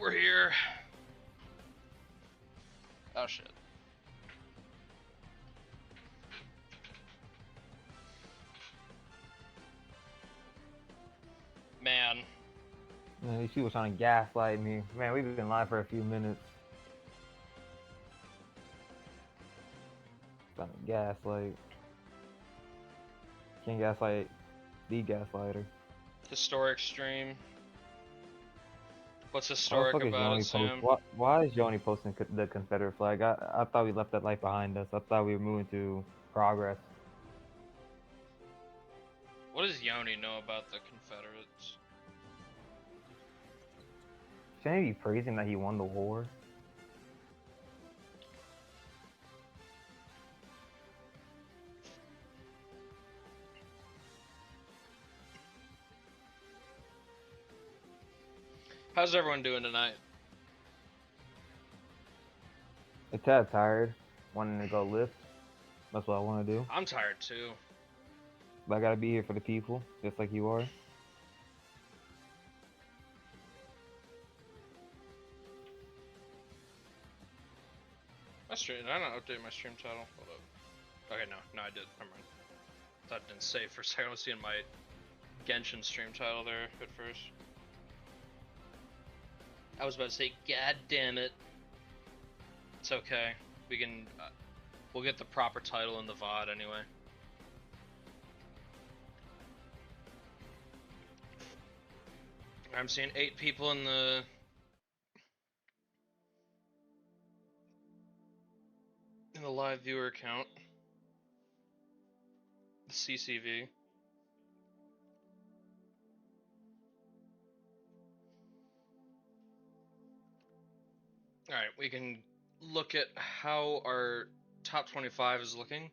we're here. Oh shit. Man. Man, these people trying to gaslight me. Man, we've been live for a few minutes. Trying to gaslight. Can't gaslight the gaslighter. Historic stream. What's Why the historic fuck is about it, Yoni Sam? why is Yoni posting the Confederate flag? I thought we left that life behind us. I thought we were moving to progress. What does Yoni know about the Confederates? Shouldn't he be praising that he won the war? How's everyone doing tonight? A tad tired, wanting to go lift. That's what I want to do. I'm tired too. But I gotta be here for the people, just like you are. My stream, did I not update my stream title? Hold up. Okay, no, I did. Never mind. Thought it didn't save for a second. I was seeing my Genshin stream title there at first. I was about to say, God damn it. It's okay. We can, we'll get the proper title in the VOD anyway. I'm seeing 8 people in the live viewer account. The CCV. Alright, we can look at how our top 25 is looking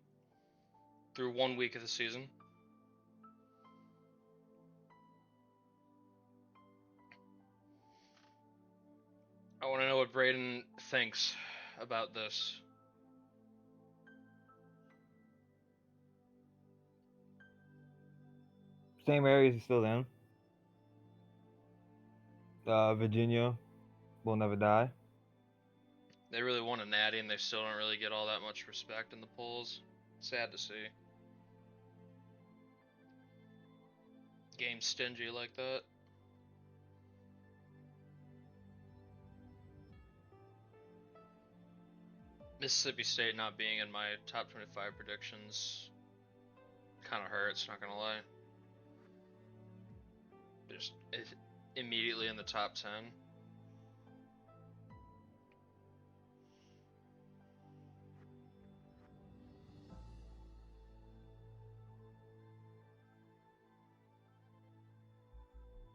through 1 week of the season. I want to know what Braden thinks about this. Same areas he's still in. Virginia will never die. They really won a natty and they still don't really get all that much respect in the polls. Sad to see. Game stingy like that. Mississippi State not being in my top 25 predictions kind of hurts, not gonna lie. Just immediately in the top 10.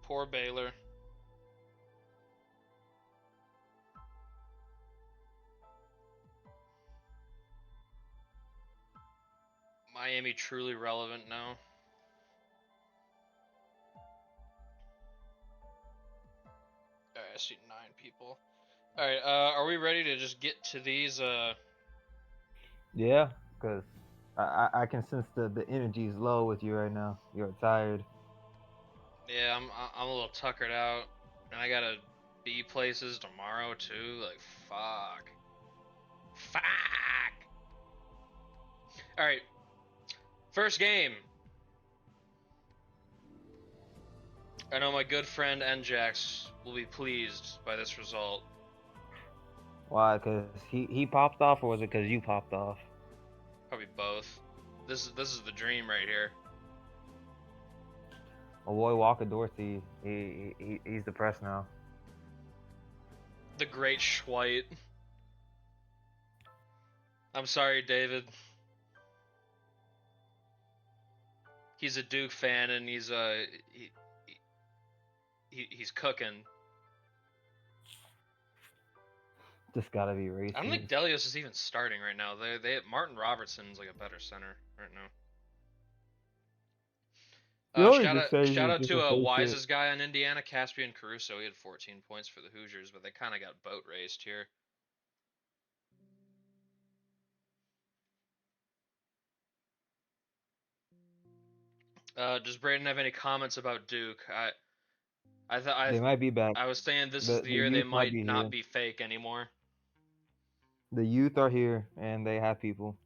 Poor Baylor. Miami truly relevant now. Alright, I see 9 people. Alright, are we ready to just get to these? Yeah, because I can sense the energy is low with you right now. You're tired. Yeah, I'm a little tuckered out, and I gotta be places tomorrow too. Like fuck. All right, first game. I know my good friend Njax will be pleased by this result. Why? Because he popped off, or was it because you popped off? Probably both. This is the dream right here. My boy Walker Dorsey, he's depressed now. The great Schweit. I'm sorry, David. He's a Duke fan and he's cooking. Just gotta be racist. I don't think Delios is even starting right now. They Martin Robertson's like a better center right now. Shout out to Wise's guy on Indiana, Caspian Caruso. He had 14 points for the Hoosiers, but they kind of got boat raced here. Does Braden have any comments about Duke? I thought They might be back. I was saying this is The the the year they youth might might be not here. be fake anymore. The youth are here, and they have people.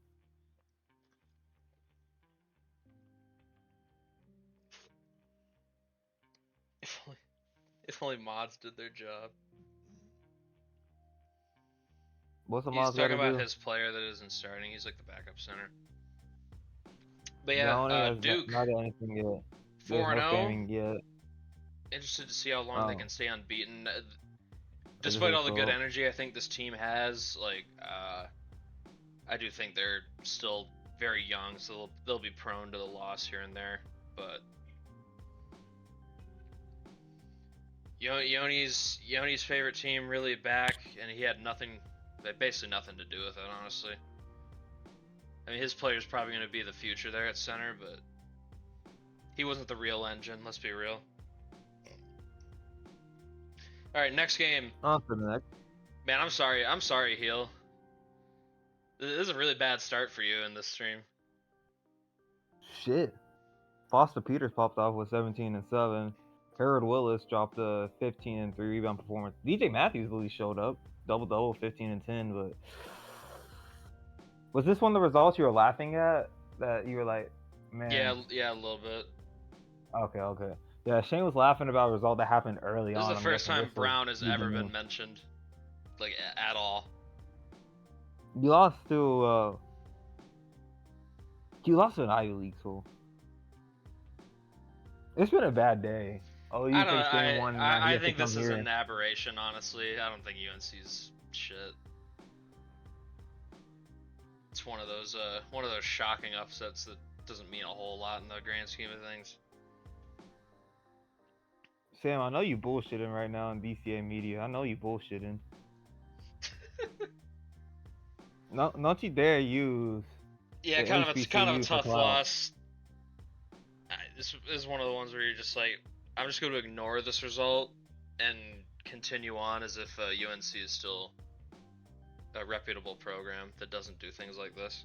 If only mods did their job. What's the He's mods got talking to about do? his player that isn't starting. He's like the backup center. But Johnny yeah, has Duke not got anything yet. There's 4 and no 0. spamming yet. Interested to see how long they Oh, can stay unbeaten. I just Despite hit all the good solo. energy I think this team has, like I do think they're still very young, so they'll be prone to the loss here and there. But Yoni's favorite team really back, and he had basically nothing to do with it, honestly. I mean, his player's probably going to be the future there at center, but he wasn't the real engine. Let's be real. All right, next game. On to the next. Man, I'm sorry, Heel. This is a really bad start for you in this stream. Shit. Foster Peters popped off with 17 and 7. Harold Willis dropped a 15 and 3 rebound performance. DJ Matthews really showed up. Double, 15 and 10. But was this one of the results you were laughing at? That you were like, man. Yeah, a little bit. Okay. Yeah, Shane was laughing about a result that happened early This is on. the I'm first guessing time this was Brown has ever beginning. been mentioned, like at all. You lost to an Ivy League school. It's been a bad day. Oh, you I don't know. think Shane won? Now he I has to think this come is here. an aberration, honestly. I don't think UNC's shit. It's one of those shocking upsets that doesn't mean a whole lot in the grand scheme of things. Sam, I know you bullshitting right now in DCAA media. I know you bullshitting. No, don't you dare use Yeah, the kind of a HBCU for tough clout. loss. This is one of the ones where you're just like, I'm just going to ignore this result and continue on as if UNC is still a reputable program that doesn't do things like this.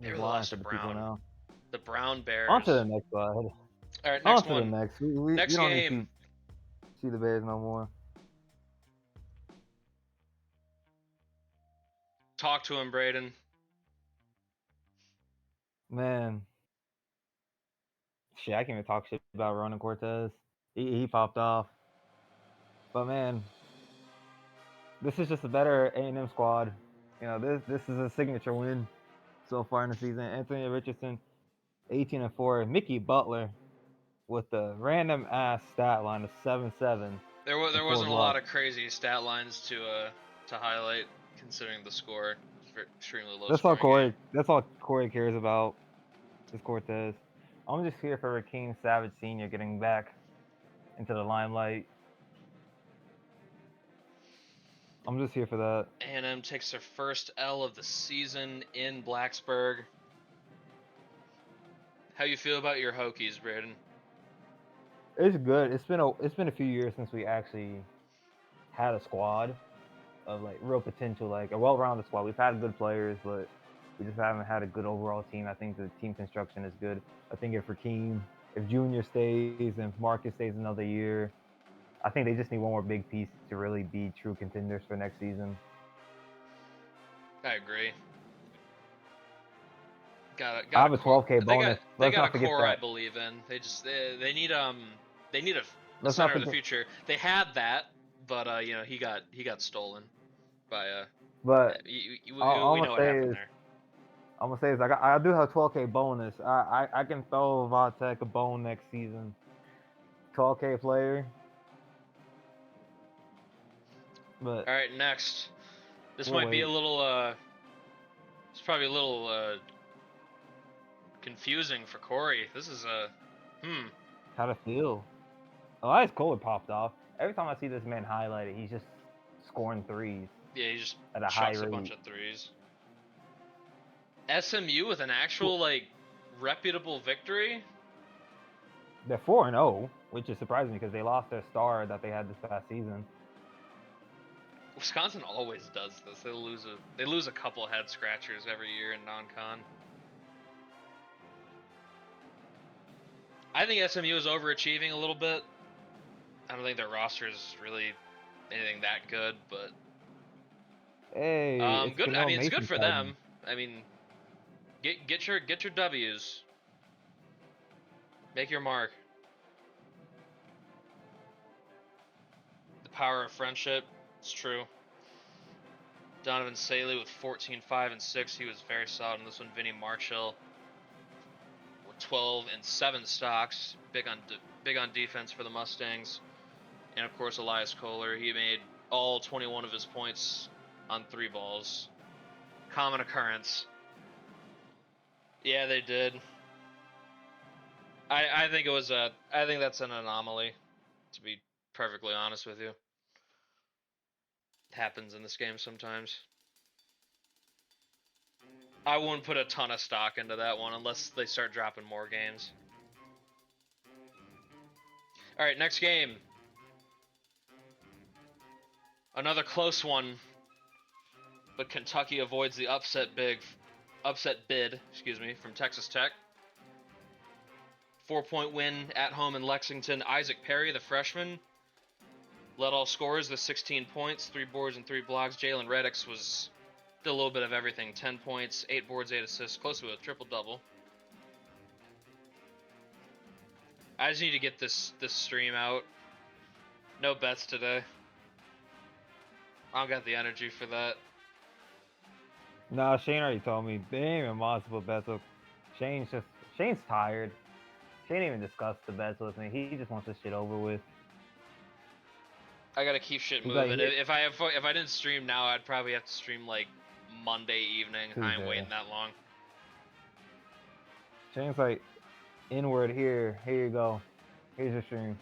They really lost to Brown. Now. The Brown Bears. On to the next slide. All right, On next to one. the next. We Next don't game. need to see the Bears no more. Talk to him, Braden. Man. Shit, I can't even talk shit about Ronan Cortez. He popped off. But man, this is just a better A&M squad. You know, this is a signature win so far in the season. Anthony Richardson, 18 and 4. Mickey Butler with the random ass stat line of 7-7. There wasn't a lot of crazy stat lines to highlight, considering the score. Extremely low. That's all Corey. Game. That's all Corey cares about. Is Cortez. I'm just here for Rakeem Savage Sr. getting back into the limelight. I'm just here for that. A&M takes their first L of the season in Blacksburg. How you feel about your Hokies, Braden? It's good. It's been a few years since we actually had a squad of like real potential, like a well-rounded squad. We've had good players, but we just haven't had a good overall team. I think the team construction is good. I think if Junior stays, and if Marcus stays another year, I think they just need one more big piece to really be true contenders for next season. I agree. I have a 12K bonus. They got a core I believe in. They need a center of the future. They had that, but he got stolen by But we know what happened there. I'm gonna say is I do have a 12K bonus. I can throw Vatek a bone next season. 12K player. But all right, next. This might be a little it's probably a little confusing for Corey. This is How to feel? Elias Kohler popped off. Every time I see this man highlighted, he's just scoring threes. Yeah, he just at a high rate. A bunch of threes. SMU with an actual reputable victory. They're 4-0, which is surprising because they lost their star that they had this past season. Wisconsin always does this. They lose a couple head scratchers every year in non-con. I think SMU is overachieving a little bit. I don't think their roster is really anything that good, but Hey, it's good. I Khalil mean, it's good Mason for fighting. them. I mean, get your W's. Make your mark. The power of friendship. It's true. Donovan Saley with 14, 5, and 6. He was very solid in this one. Vinny Marshall with 12 and 7 stocks. Big on defense for the Mustangs. And of course, Elias Kohler. He made all 21 of his points on 3 balls. Common occurrence. Yeah, they did. I think it was a. I think that's an anomaly, to be perfectly honest with you. It happens in this game sometimes. I wouldn't put a ton of stock into that one unless they start dropping more games. All right, next game. Another close one, but Kentucky avoids the upset bid, from Texas Tech. 4-point win at home in Lexington. Isaac Perry, the freshman, led all scorers with 16 points, 3 boards and 3 blocks. Jalen Reddix did a little bit of everything. 10 points, 8 boards, 8 assists, close to a triple-double. I just need to get this stream out. No bets today. I don't got the energy for that. No, Shane already told me. They ain't even multiple bets. So Shane's tired. Shane even discussed the bets with me. He just wants this shit over with. I gotta keep shit He's moving. like, If I didn't stream now, I'd probably have to stream like Monday evening. I ain't Tuesday. waiting that long. Shane's like, inward here. Here you go. Here's your stream.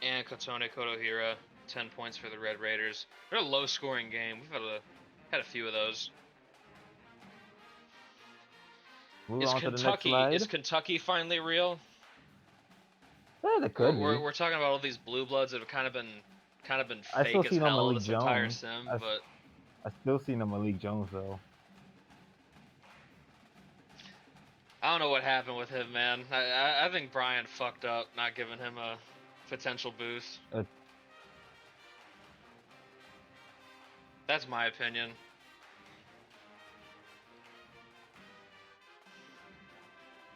And Kotone Kotohira, 10 points for the Red Raiders. They're a low-scoring game. We've had a few of those. Move on to the next slide. Is Kentucky finally real? Yeah, they could be. We're talking about all these blue bloods that have kind of been I still fake see as no hell Malik this entire Jones. sim, but I still see no Malik Jones though. I don't know what happened with him, man. I think Brian fucked up not giving him a potential boost. That's my opinion.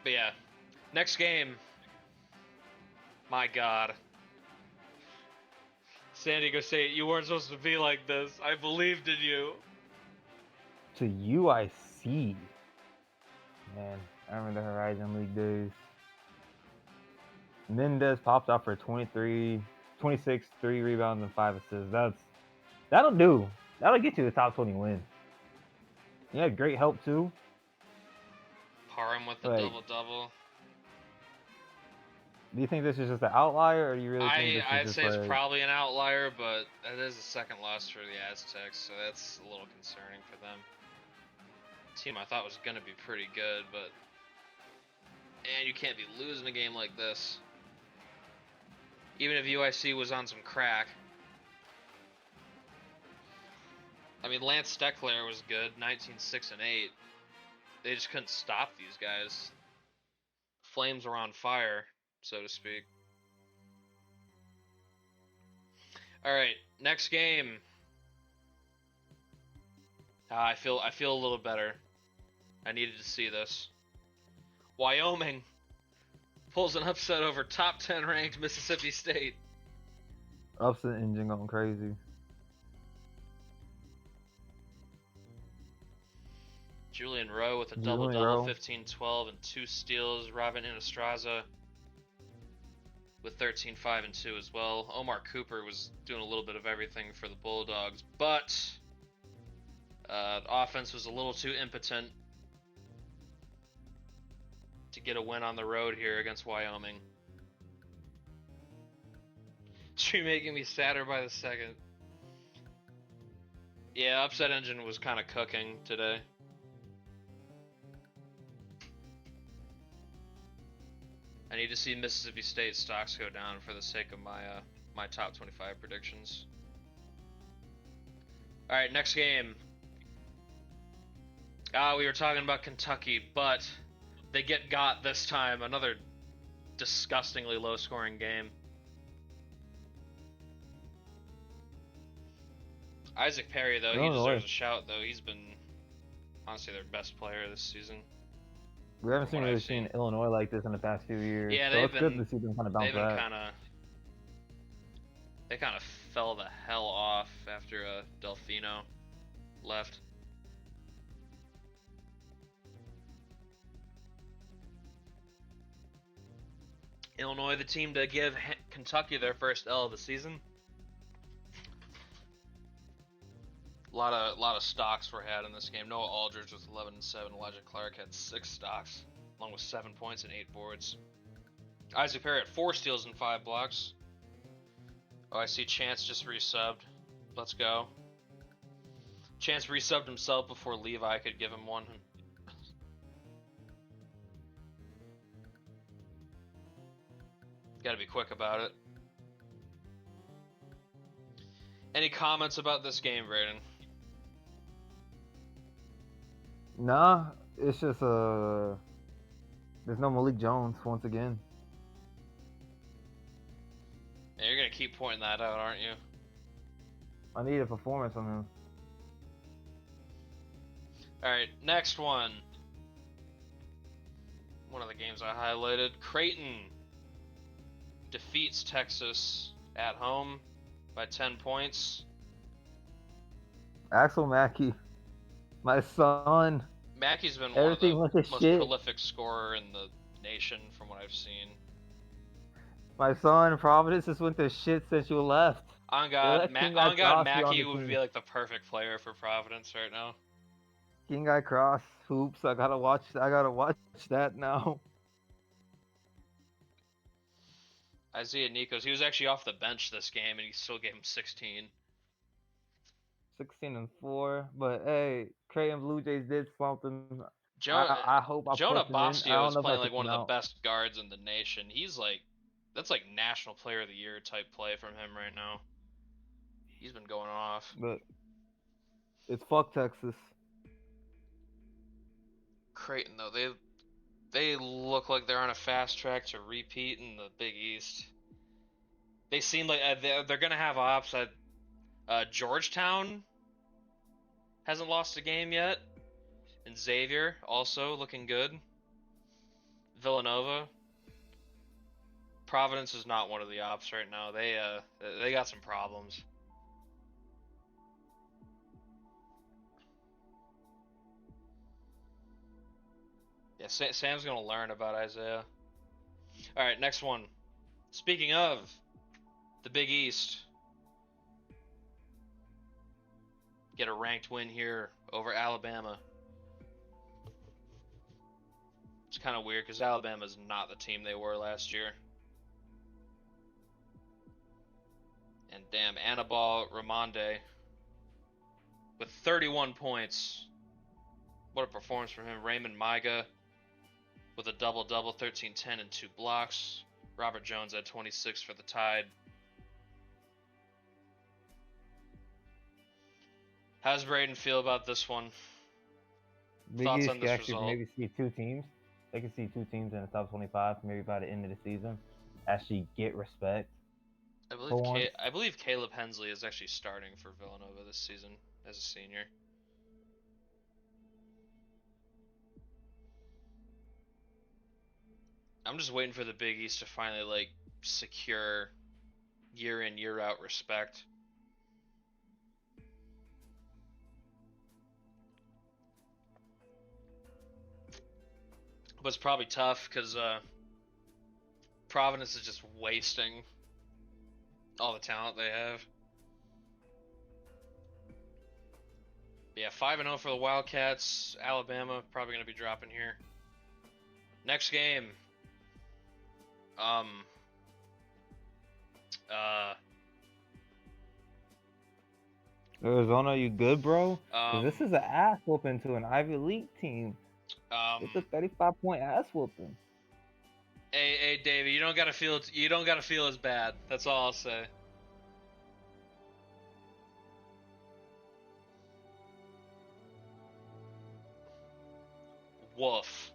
But yeah, next game. My God. San Diego State, you weren't supposed to be like this. I believed in you. To UIC. Man, I remember the Horizon League days. Mendez popped off for 26, 3 rebounds and 5 assists. That'll do. That'll get you a top 20 win. Yeah, great help too. Parham with the double-double. Do you think this is just an outlier, or do you really think this is I'd just say like... it's probably an outlier, but it is the second loss for the Aztecs, so that's a little concerning for them. Team I thought was going to be pretty good, but... And you can't be losing a game like this. Even if UIC was on some crack. I mean, Lance Steckler was good, 19, 6, and 8. They just couldn't stop these guys. Flames were on fire, so to speak. All right, next game. I feel a little better. I needed to see this. Wyoming pulls an upset over top 10 ranked Mississippi State. Upset engine going crazy. Julian Rowe with a double-double, 15, 12, and 2 steals. Robin Inastraza with 13, 5, and 2 as well. Omar Cooper was doing a little bit of everything for the Bulldogs, but the offense was a little too impotent to get a win on the road here against Wyoming. Stream making me sadder by the second. Yeah, upset engine was kind of cooking today. I need to see Mississippi State stocks go down for the sake of my top 25 predictions. All right, next game. We were talking about Kentucky, but they got this time. Another disgustingly low-scoring game. Isaac Perry, though, he deserves a shout, though. He's been, honestly, their best player this season. We haven't really seen Illinois like this in the past few years. Yeah, so it's good to see them kind of bounce back. They kind of fell the hell off after Delfino left. Illinois, the team to give Kentucky their first L of the season. A lot of stocks were had in this game. Noah Aldridge with 11 and 7. Elijah Clark had 6 stocks, along with 7 points and 8 boards. Isaac Perry had 4 steals and 5 blocks. Oh, I see Chance just resubbed. Let's go. Chance resubbed himself before Levi could give him one. Gotta be quick about it. Any comments about this game, Brayden? Nah, it's just there's no Malik Jones once again. Yeah, you're gonna keep pointing that out, aren't you? I need a performance from him. Alright, next one. One of the games I highlighted. Creighton defeats Texas at home by 10 points. Axel Mackey, my son. Mackey's been one of the most prolific scorer in the nation from what I've seen. My son, Providence has went to shit since you left. On God, Mackey would be like the perfect player for Providence right now. King Guy Cross hoops. I gotta watch that now. Isaiah Nikos, he was actually off the bench this game, and he still gave him 16. 16 and 4, but hey, Creighton Blue Jays did something. I hope Jonah Bostio is playing like one of the best guards in the nation. He's like, that's like National Player of the Year type play from him right now. He's been going off. But it's fuck Texas. Creighton though, they look like they're on a fast track to repeat in the Big East. They seem like they're gonna have ops. Georgetown hasn't lost a game yet, and Xavier also looking good. Villanova. Providence is not one of the ops right now. They got some problems. Yeah, Sam's gonna learn about Isaiah. All right, next one. Speaking of the Big East, get a ranked win here over Alabama. It's kind of weird because Alabama's not the team they were last year. And damn, Anibal Ramonde with 31 points. What a performance from him. Raymond Maiga with a double-double, 13, 10, and 2 blocks. Robert Jones at 26 for the Tide. How does Brayden feel about this one? Big Thoughts on this result? Maybe see 2 teams. They can see 2 teams in the top 25 maybe by the end of the season. Actually get respect. I believe Caleb Hensley is actually starting for Villanova this season as a senior. I'm just waiting for the Big East to finally like secure year in year out respect. But it's probably tough because Providence is just wasting all the talent they have. Yeah, 5-0 for the Wildcats. Alabama probably going to be dropping here. Next game. Arizona, you good, bro? This is an ass whooping to an Ivy League team. It's a 35-point ass whooping. Hey, Davey, you don't gotta feel as bad. That's all I'll say. Woof.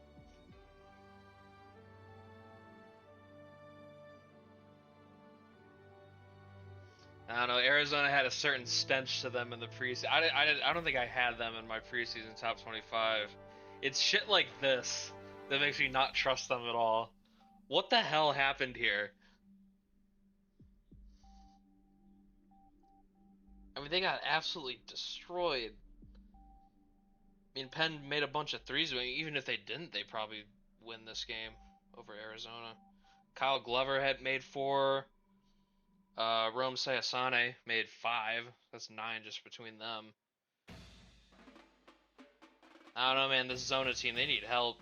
I don't know. Arizona had a certain stench to them in the preseason. I don't think I had them in my preseason top 25. It's shit like this that makes me not trust them at all. What the hell happened here? I mean, they got absolutely destroyed. I mean, Penn made a bunch of threes. Even if they didn't, they probably win this game over Arizona. Kyle Glover had made 4. Rome Sayasane made 5. That's 9 just between them. I don't know, man. This Zona team, they need help.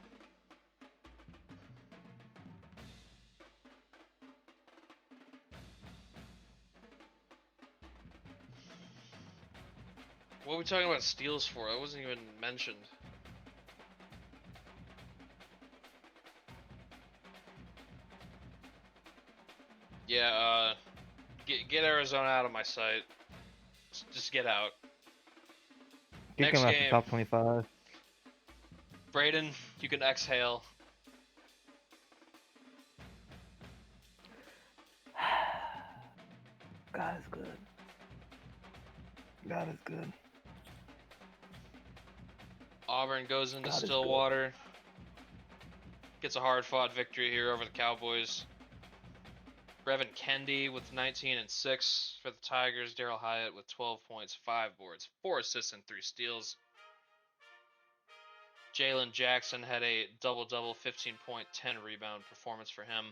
What are we talking about steals for? That wasn't even mentioned. Yeah, get Arizona out of my sight. Just get out. Kick Next him out the game, top 25. Braden, you can exhale. God is good. God is good. Auburn goes into God is good. Stillwater. Gets a hard-fought victory here over the Cowboys. Brevin Kendi with 19 and 6 for the Tigers. Daryl Hyatt with 12 points, 5 boards, 4 assists, and 3 steals. Jalen Jackson had a double-double, 15-point, 10-rebound performance for him.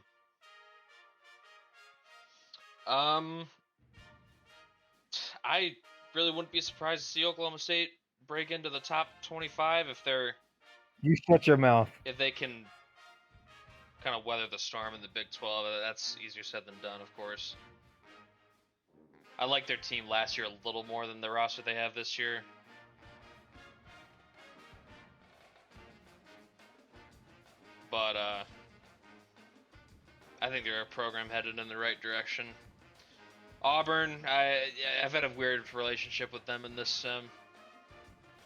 I really wouldn't be surprised to see Oklahoma State break into the top 25 if You shut your mouth. if they can kind of weather the storm in the Big 12. That's easier said than done, of course. I like their team last year a little more than the roster they have this year. But I think they're a program headed in the right direction. Auburn, I've had a weird relationship with them in this sim.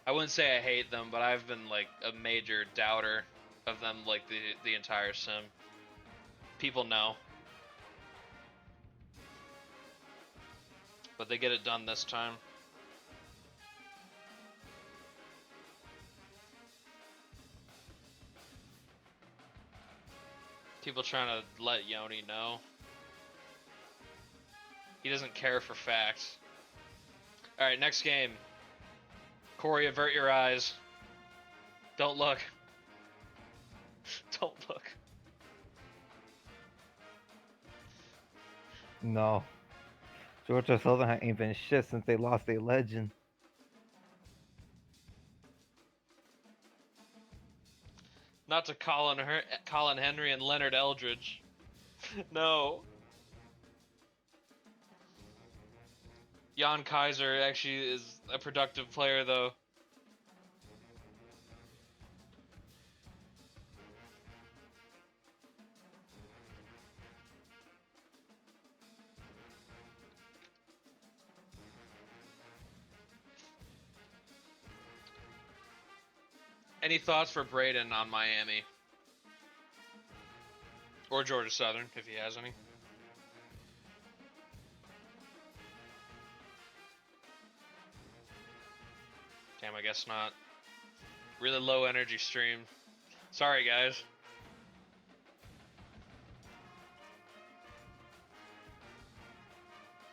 I wouldn't say I hate them, but I've been like a major doubter of them like the entire sim. People know. But they get it done this time. People trying to let Yoni know. He doesn't care for facts. Alright, next game. Corey, avert your eyes. Don't look. Don't look. No. Georgia Southern ain't been shit since they lost their legend. Not to Colin Henry and Leonard Eldridge. No. Jan Kaiser actually is a productive player, though. Any thoughts for Braden on Miami? Or Georgia Southern, if he has any. Damn, I guess not. Really low energy stream. Sorry, guys.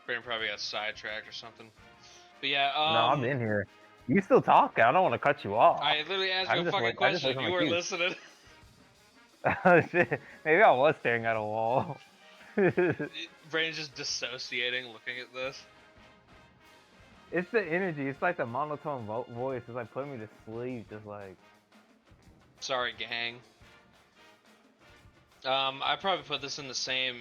Braden probably got sidetracked or something. But yeah, No, I'm in here. You still talking? I don't want to cut you off. I literally asked you a fucking question. You weren't listening. Oh shit! Maybe I was staring at a wall. Braden's just dissociating, looking at this. It's the energy. It's like the monotone voice. It's like putting me to sleep. Just like. Sorry, gang. I probably put this in the same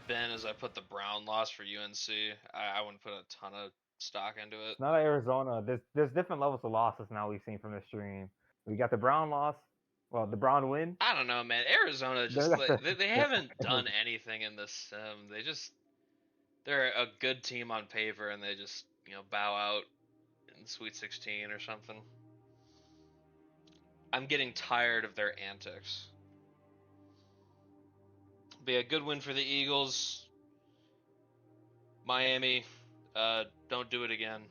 bin as I put the Brown loss for UNC. I wouldn't put a ton of stock into it. Not Arizona. There's different levels of losses now we've seen from the stream. We got the Brown loss. Well, the Brown win. I don't know, man. Arizona just they haven't done anything in this sim. They're a good team on paper, and they just bow out in Sweet 16 or something. I'm getting tired of their antics. Be a good win for the Eagles. Miami, Don't do it again.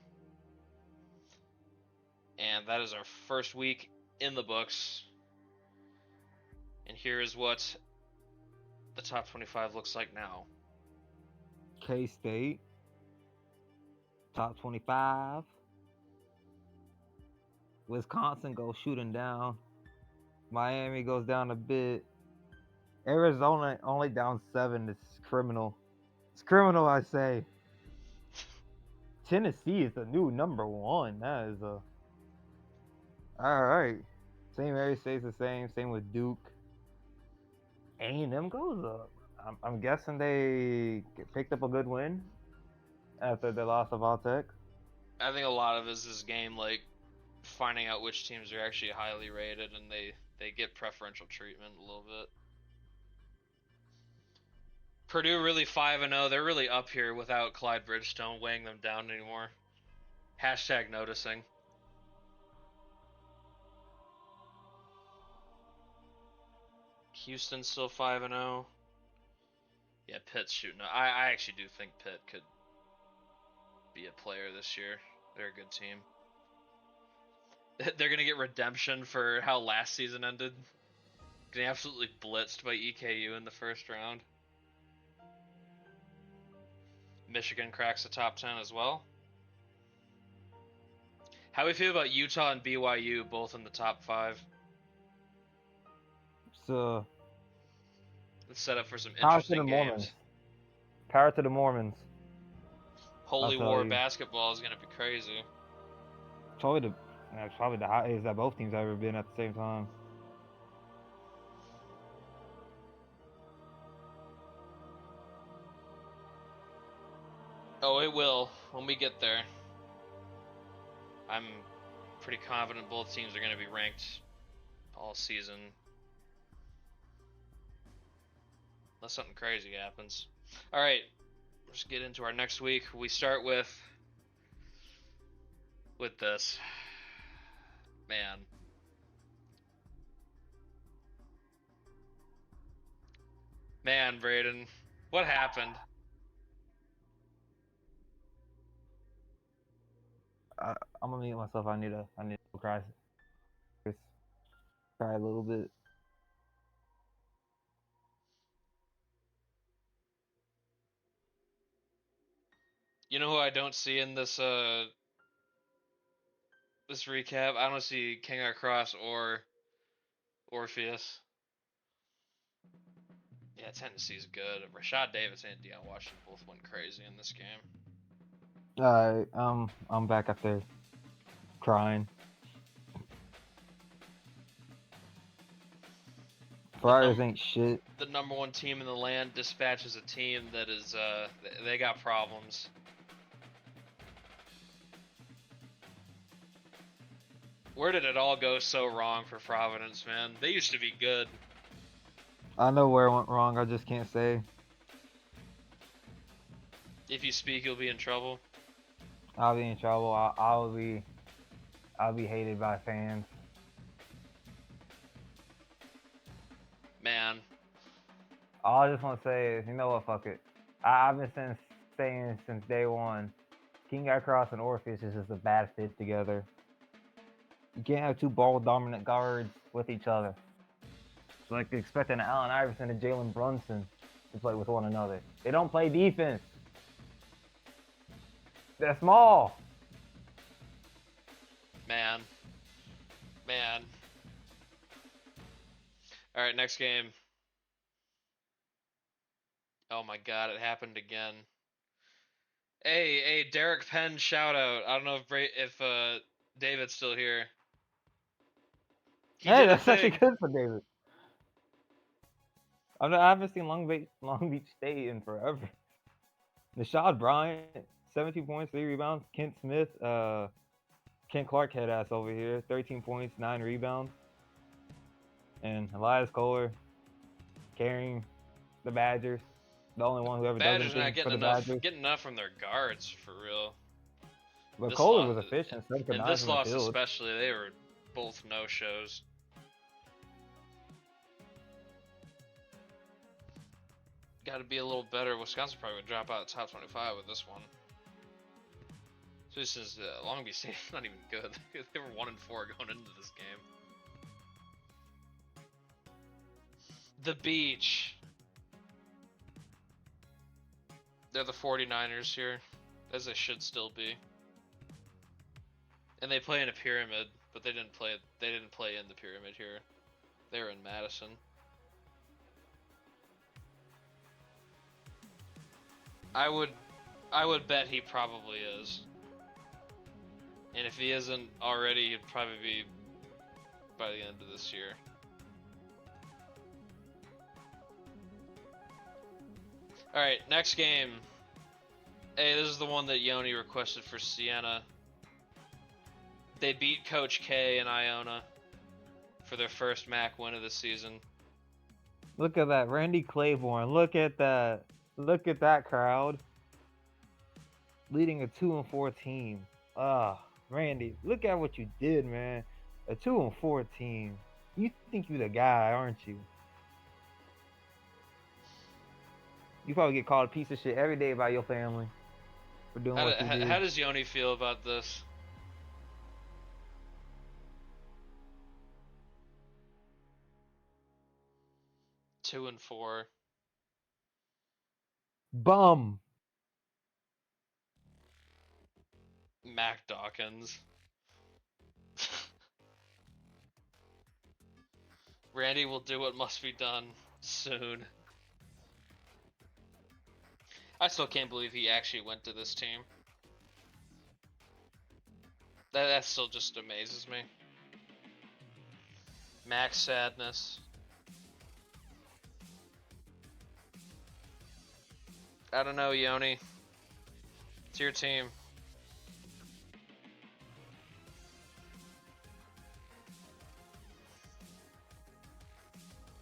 And that is our first week in the books. And here is what the top 25 looks like now. K-State, top 25. Wisconsin goes shooting down. Miami goes down a bit. Arizona only down 7. It's criminal. It's criminal, I say. Tennessee is the new number 1. That is a. All right. St. Mary stays the same. Same with Duke. A&M goes up. I'm guessing they picked up a good win after the loss of Alltech. I think a lot of this game, like finding out which teams are actually highly rated and they get preferential treatment a little bit. Purdue really 5-0. They're really up here without Clyde Bridgestone weighing them down anymore. Hashtag noticing. Houston's still 5-0. Yeah, Pitt's shooting. I actually do think Pitt could be a player this year. They're a good team. They're gonna get redemption for how last season ended. Getting absolutely blitzed by EKU in the first round. Michigan cracks the top 10 as well. How do we feel about Utah and BYU both in the top 5? So Let's set up for some power to the interesting Mormons. games. Power to the Mormons. Holy War basketball is gonna be crazy. Probably the highest that both teams have ever been at the same time. Oh, it will when we get there. I'm pretty confident both teams are going to be ranked all season. Unless something crazy happens. Alright, let's get into our next week. We start with this. Man. Man, Braden. What happened? I'm gonna mute myself. I need to cry a little bit. You know who I don't see in this this recap? I don't see King of Cross or Orpheus. Yeah, Tennessee's good. Rashad Davis and Deion Washington both went crazy in this game. Alright, I'm back up there crying. Friars ain't shit. The number 1 team in the land dispatches a team that is they got problems. Where did it all go so wrong for Providence, man? They used to be good. I know where it went wrong. I just can't say. If you speak, you'll be in trouble. I'll be in trouble. I'll be hated by fans. Man. All I just want to say is, you know what? Fuck it. I've been saying since day one, King Cross and Orpheus is just a bad fit together. You can't have 2 ball dominant guards with each other. It's like expecting Allen Iverson and Jalen Brunson to play with one another. They don't play defense. They're small. Man. Alright, next game. Oh my god, it happened again. Hey, Derek Penn shout out. I don't know if David's still here. Hey, that's actually good for David. I haven't seen Long Beach State in forever. Nishad Bryant, 17 points, 3 rebounds. Kent Smith, Kent Clark head ass over here, 13 points, 9 rebounds. And Elias Kohler carrying the Badgers. The only one who ever does anything for the Badgers. Getting enough from their guards, for real. But Kohler was efficient. In this loss especially, they were both no-shows. Got to be a little better. Wisconsin probably would drop out of the top 25 with this one. Especially since Long Beach State's not even good. They were 1-4 going into this game. The Beach. They're the 49ers here, as they should still be. And they play in a pyramid, but they didn't play in the pyramid here. They were in Madison. I would bet he probably is. And if he isn't already, he'd probably be by the end of this year. Alright, next game. Hey, this is the one that Yoni requested for Siena. They beat Coach K and Iona for their first MAC win of the season. Look at that, Randy Claiborne. Look at that. Look at that crowd. Leading a 2-4 team. Randy, look at what you did, man. A 2-4 team. You think you're the guy, aren't you? You probably get called a piece of shit every day by your family for doing what you do. How does Yoni feel about this? Two and 4. Bum. Mac Dawkins. Randy will do what must be done soon. I still can't believe he actually went to this team. That still just amazes me. Max Sadness. I don't know, Yoni. It's your team.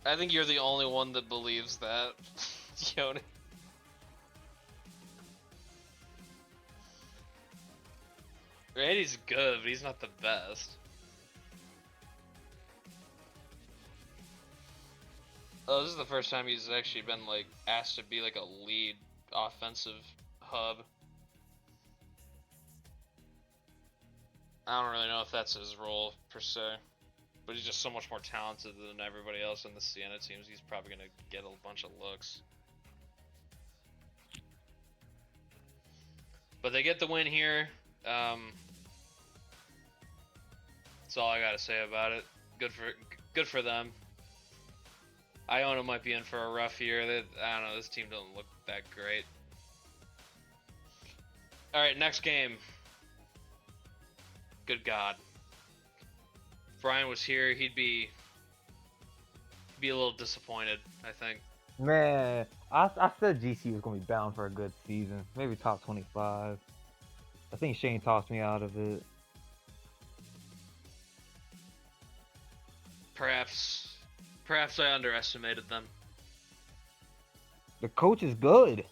I think you're the only one that believes that, Yoni. Randy's good, but he's not the best. Oh, this is the first time he's actually been like asked to be like a lead offensive hub. I don't really know if that's his role per se, but he's just so much more talented than everybody else in the Siena teams. He's probably gonna get a bunch of looks. But they get the win here. That's all I gotta say about it. Good for them. Iona might be in for a rough year. I don't know. This team doesn't look that great. All right, next game. Good God. If Brian was here, he'd be a little disappointed, I think. Man, I said GC was gonna be bound for a good season, maybe top 25. I think Shane tossed me out of it. Perhaps I underestimated them. The coach is good.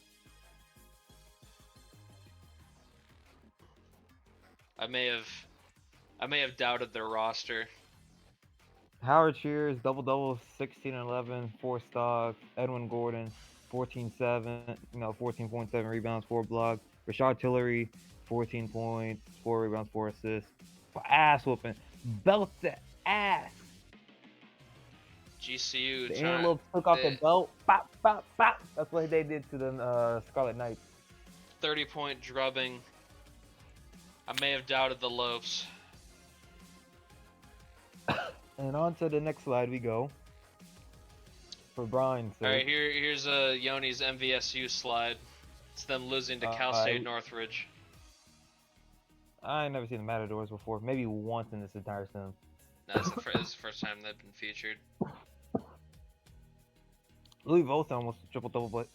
I may have doubted their roster. Howard Shears, double-double, 16-11, 4 stocks. Edwin Gordon, 14-7, 14.7 rebounds, 4 blocks. Rashad Tillery, 14 points, 4 rebounds, 4 assists. Ass whooping. Belt the ass. GCU The Antelopes took off the belt. Bop, bop, bop. That's what they did to the Scarlet Knights. 30-point drubbing. I may have doubted the Lopes. And on to the next slide we go. For Brian's sake. All right, here's Yoni's MVSU slide. It's them losing to Cal State Northridge. I ain't never seen the Matadors before. Maybe once in this entire sim. No, this is the first time they've been featured. Louis Volta almost triple-double, but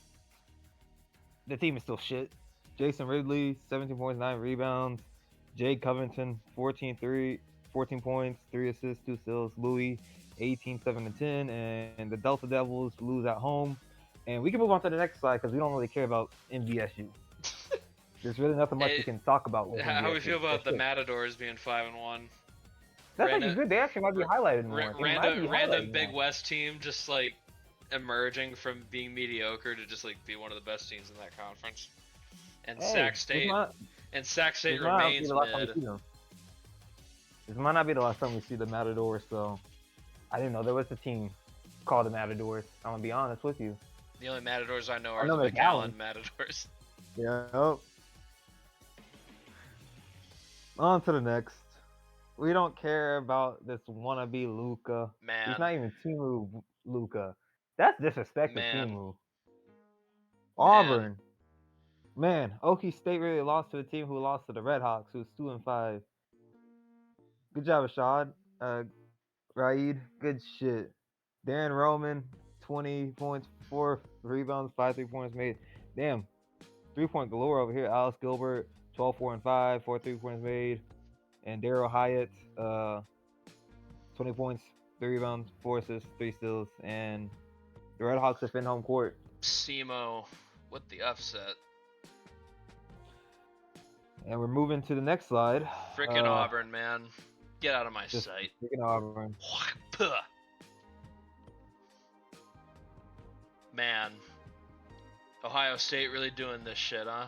the team is still shit. Jason Ridley, 17 points, 9 rebounds. Jake Covington, 14 points, 3 assists, 2 steals. Louis, 18, 7, and 10. And the Delta Devils lose at home. And we can move on to the next slide because we don't really care about NBSU. There's really nothing much we can talk about. With how NBSU. we feel about the Matadors being 5-1? That's actually good. They actually might be highlighted more. Random Big West team just like emerging from being mediocre to just like be one of the best teams in that conference. And Sac State And Sac State This might not be remains the last time we mid. see them. This might not be the last time we see the Matadors, so I didn't know there was a team called the Matadors. I'm gonna be honest with you. The only Matadors I know I are know the McAllen. McAllen Matadors. Yep. On to the next. We don't care about this wannabe Luca. Man. He's not even Timu Luca. That's disrespect to Man. Timu. Auburn. Man, Okie State really lost to a team who lost to the Red Hawks, who's 2-5. Good job, Ashad. Raid, good shit. Darren Roman, 20 points, 4 rebounds, 5 3-pointers made. Damn, 3-point galore over here. Alice Gilbert, 12, 4, and 5, 4 3-pointers made. And Daryl Hyatt, 20 points, 3 rebounds, 4 assists, 3 steals. And the Red Hawks defend home court. SEMO with the upset. And we're moving to the next slide. Freaking Auburn, man. Get out of my sight. Freaking Auburn. Man. Ohio State really doing this shit, huh?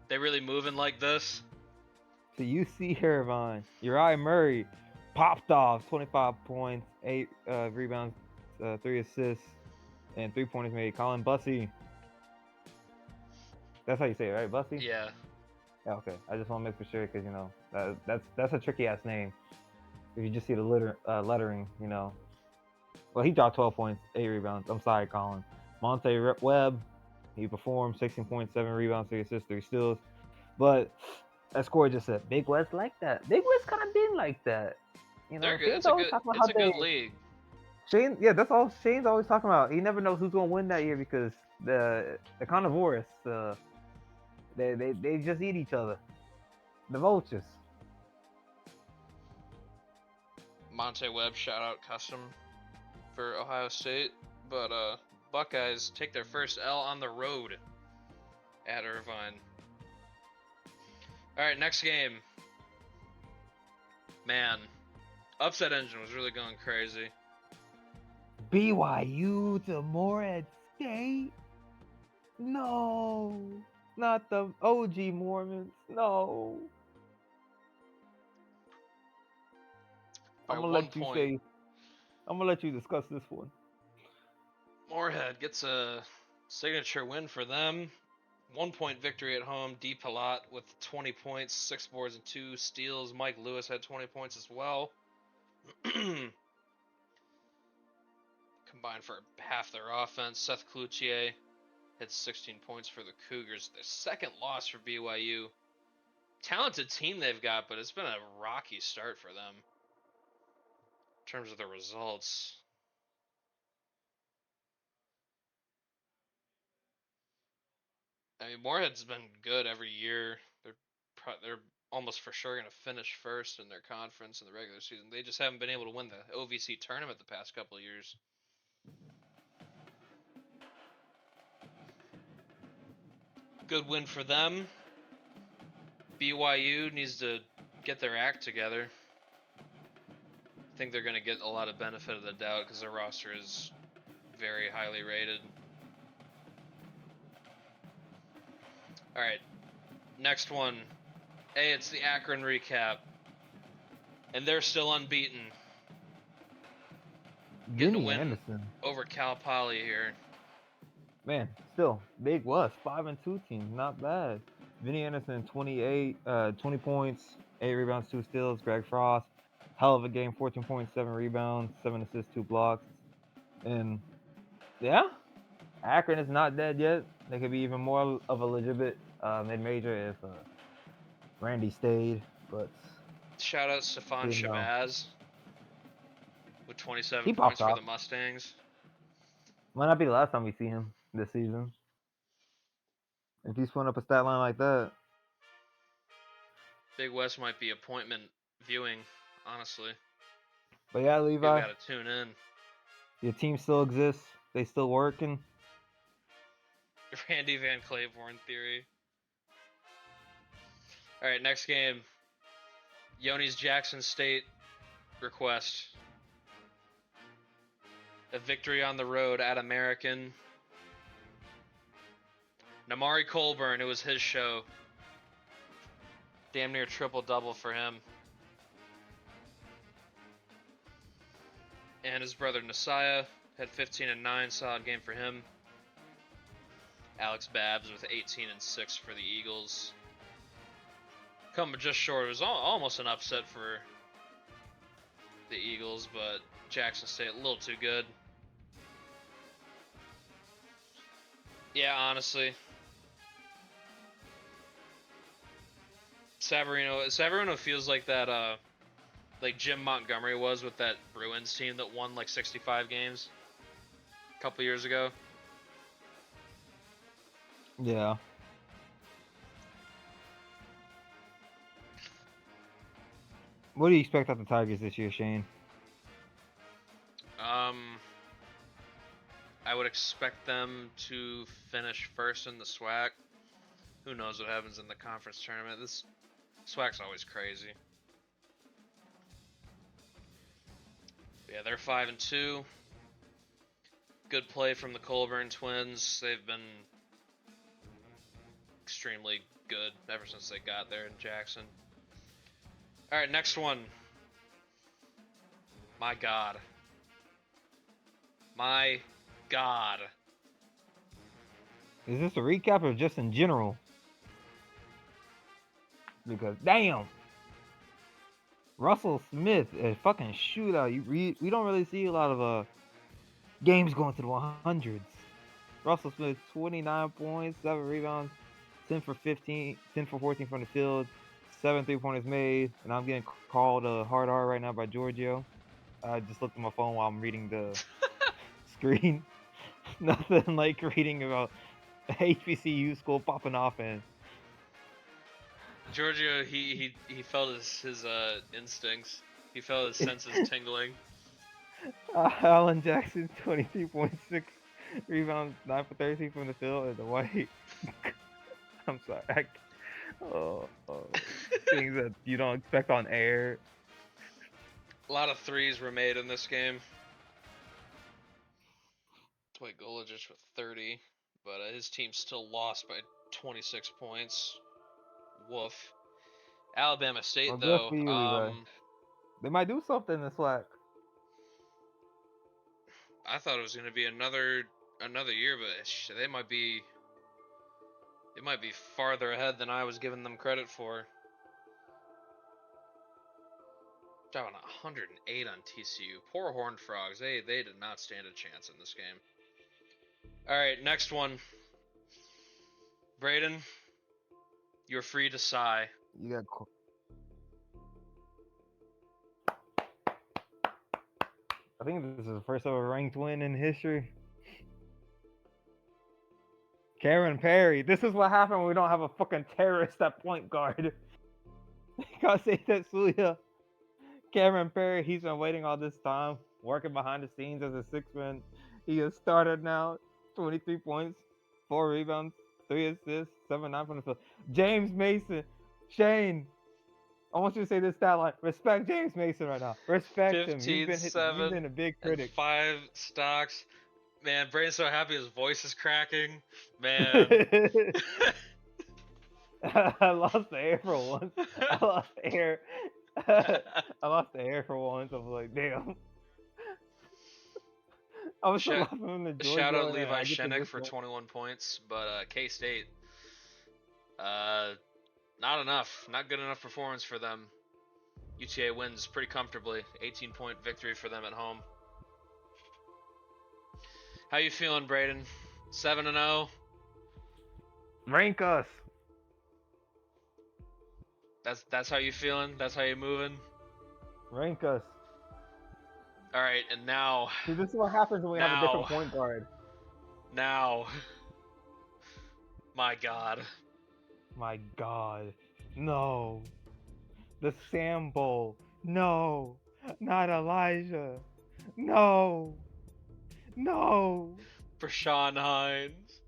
They really moving like this? So you see Irvine. Uriah Murray popped off 25 points, 8 rebounds, 3 assists, and 3-pointers made. Colin Bussey. That's how you say it, right? Bussey? Yeah. Yeah, okay. I just want to make for sure because, you know, that's a tricky-ass name. If you just see the lettering, you know. Well, he dropped 12 points, 8 rebounds. I'm sorry, Colin. Monte Webb, he performed 16 points, 7 rebounds, 3 assists, 3 steals. But that score just said Big West like that. Big West kind of been like that. You know, It's a good league. Shane, yeah, that's all Shane's always talking about. He never knows who's gonna win that year because the carnivores, they just eat each other. The vultures. Monte Webb shout out custom for Ohio State, but Buckeyes take their first L on the road at Irvine. All right, next game. Man, upset engine was really going crazy. BYU to Morehead State? No, not the OG Mormons. No. I'm gonna let you discuss this one. Morehead gets a signature win for them. 1-point victory at home. D. Palat with 20 points, 6 boards, and 2 steals. Mike Lewis had 20 points as well. Combined for half their offense. Seth Cloutier had 16 points for the Cougars. Their second loss for BYU. Talented team they've got, but it's been a rocky start for them in terms of the results. I mean, Moorhead's been good every year. They're almost for sure going to finish first in their conference in the regular season. They just haven't been able to win the OVC tournament the past couple of years. Good win for them. BYU needs to get their act together. I think they're going to get a lot of benefit of the doubt because their roster is very highly rated. All right, next one. Hey, it's the Akron recap. And they're still unbeaten. Getting a win Anderson over Cal Poly here. Man, still Big West 5-2 team, not bad. Vinny Anderson 20 points, 8 rebounds, 2 steals. Greg Frost, hell of a game, 14 points, 7 rebounds, 7 assists, 2 blocks. And yeah, Akron is not dead yet. They could be even more of a legitimate mid-major if Randy stayed. But shout out Stefan Shabazz with 27 points for the Mustangs. Might not be the last time we see him this season. If he's putting up a stat line like that. Big West might be appointment viewing, honestly. But yeah, Levi. You gotta tune in. Your team still exists. They still working. Randy Van Claiborne theory. All right, next game. Yoni's Jackson State request. A victory on the road at American. Namari Colburn, it was his show. Damn near triple-double for him. And his brother Nasiah had 15 and 9, solid game for him. Alex Babbs with 18 and 6 for the Eagles. Coming just short. It was almost an upset for the Eagles, but Jackson State a little too good. Yeah, honestly. Savarino feels like that, like Jim Montgomery was with that Bruins team that won like 65 games a couple years ago. Yeah. What do you expect out of the Tigers this year, Shane? I would expect them to finish first in the SWAC. Who knows what happens in the conference tournament? This SWAC's always crazy. Yeah, they're 5-2. Good play from the Colburn twins. They've been extremely good ever since they got there in Jackson. All right, next one. My God. My God. Is this a recap or just in general? Because damn, Russell Smith, a fucking shootout. We don't really see a lot of games going to the 100s. Russell Smith, 29 points, 7 rebounds, 10 for 14 from the field, 7 3-pointers made, and I'm getting called a hard R right now by Giorgio. I just looked at my phone while I'm reading the screen. Nothing like reading about HBCU school popping off and Giorgio, he felt his instincts. He felt his senses tingling. Alan Jackson, 23.6 rebounds, 9 for 13 from the field, and the White. I'm sorry. Things that you don't expect on air. A lot of threes were made in this game. Dwight Golagich with 30, but his team still lost by 26 points. Woof. Alabama State, though. Good for you, Levi. They might do something this SWAC. I thought it was going to be another year, but they might be farther ahead than I was giving them credit for. Dropping 108 on TCU. Poor Horned Frogs. They did not stand a chance in this game. All right, next one. Braden, you're free to sigh. You got. I think this is the first ever ranked win in history. Karen Perry. This is what happened when we don't have a fucking terrorist at point guard. Gotta say that Suya. Cameron Perry, he's been waiting all this time, working behind the scenes as a six-man. He has started now, 23 points, 4 rebounds, 3 assists, 7-9 from the field. James Mason. Shane, I want you to say this stat line. Respect James Mason right now. Respect 15, him. He's been a big critic. 5 stocks. Man, Braden's so happy his voice is cracking. Man. I lost the air for once. I lost the air. I lost the air for once. I was like, damn. I was so laughing from the Georgia. Shout out Levi Shenik for 21 points, but K-State, not enough. Not good enough performance for them. UTA wins pretty comfortably. 18-point victory for them at home. How you feeling, Braden? 7-0. Rank us. That's how you feeling? That's how you moving? Rank us. All right, and now. See, this is what happens when we have a different point guard. Now. My God. My God. No. The Sam Bowl. No. Not Elijah. No. No. Rashawn Hines.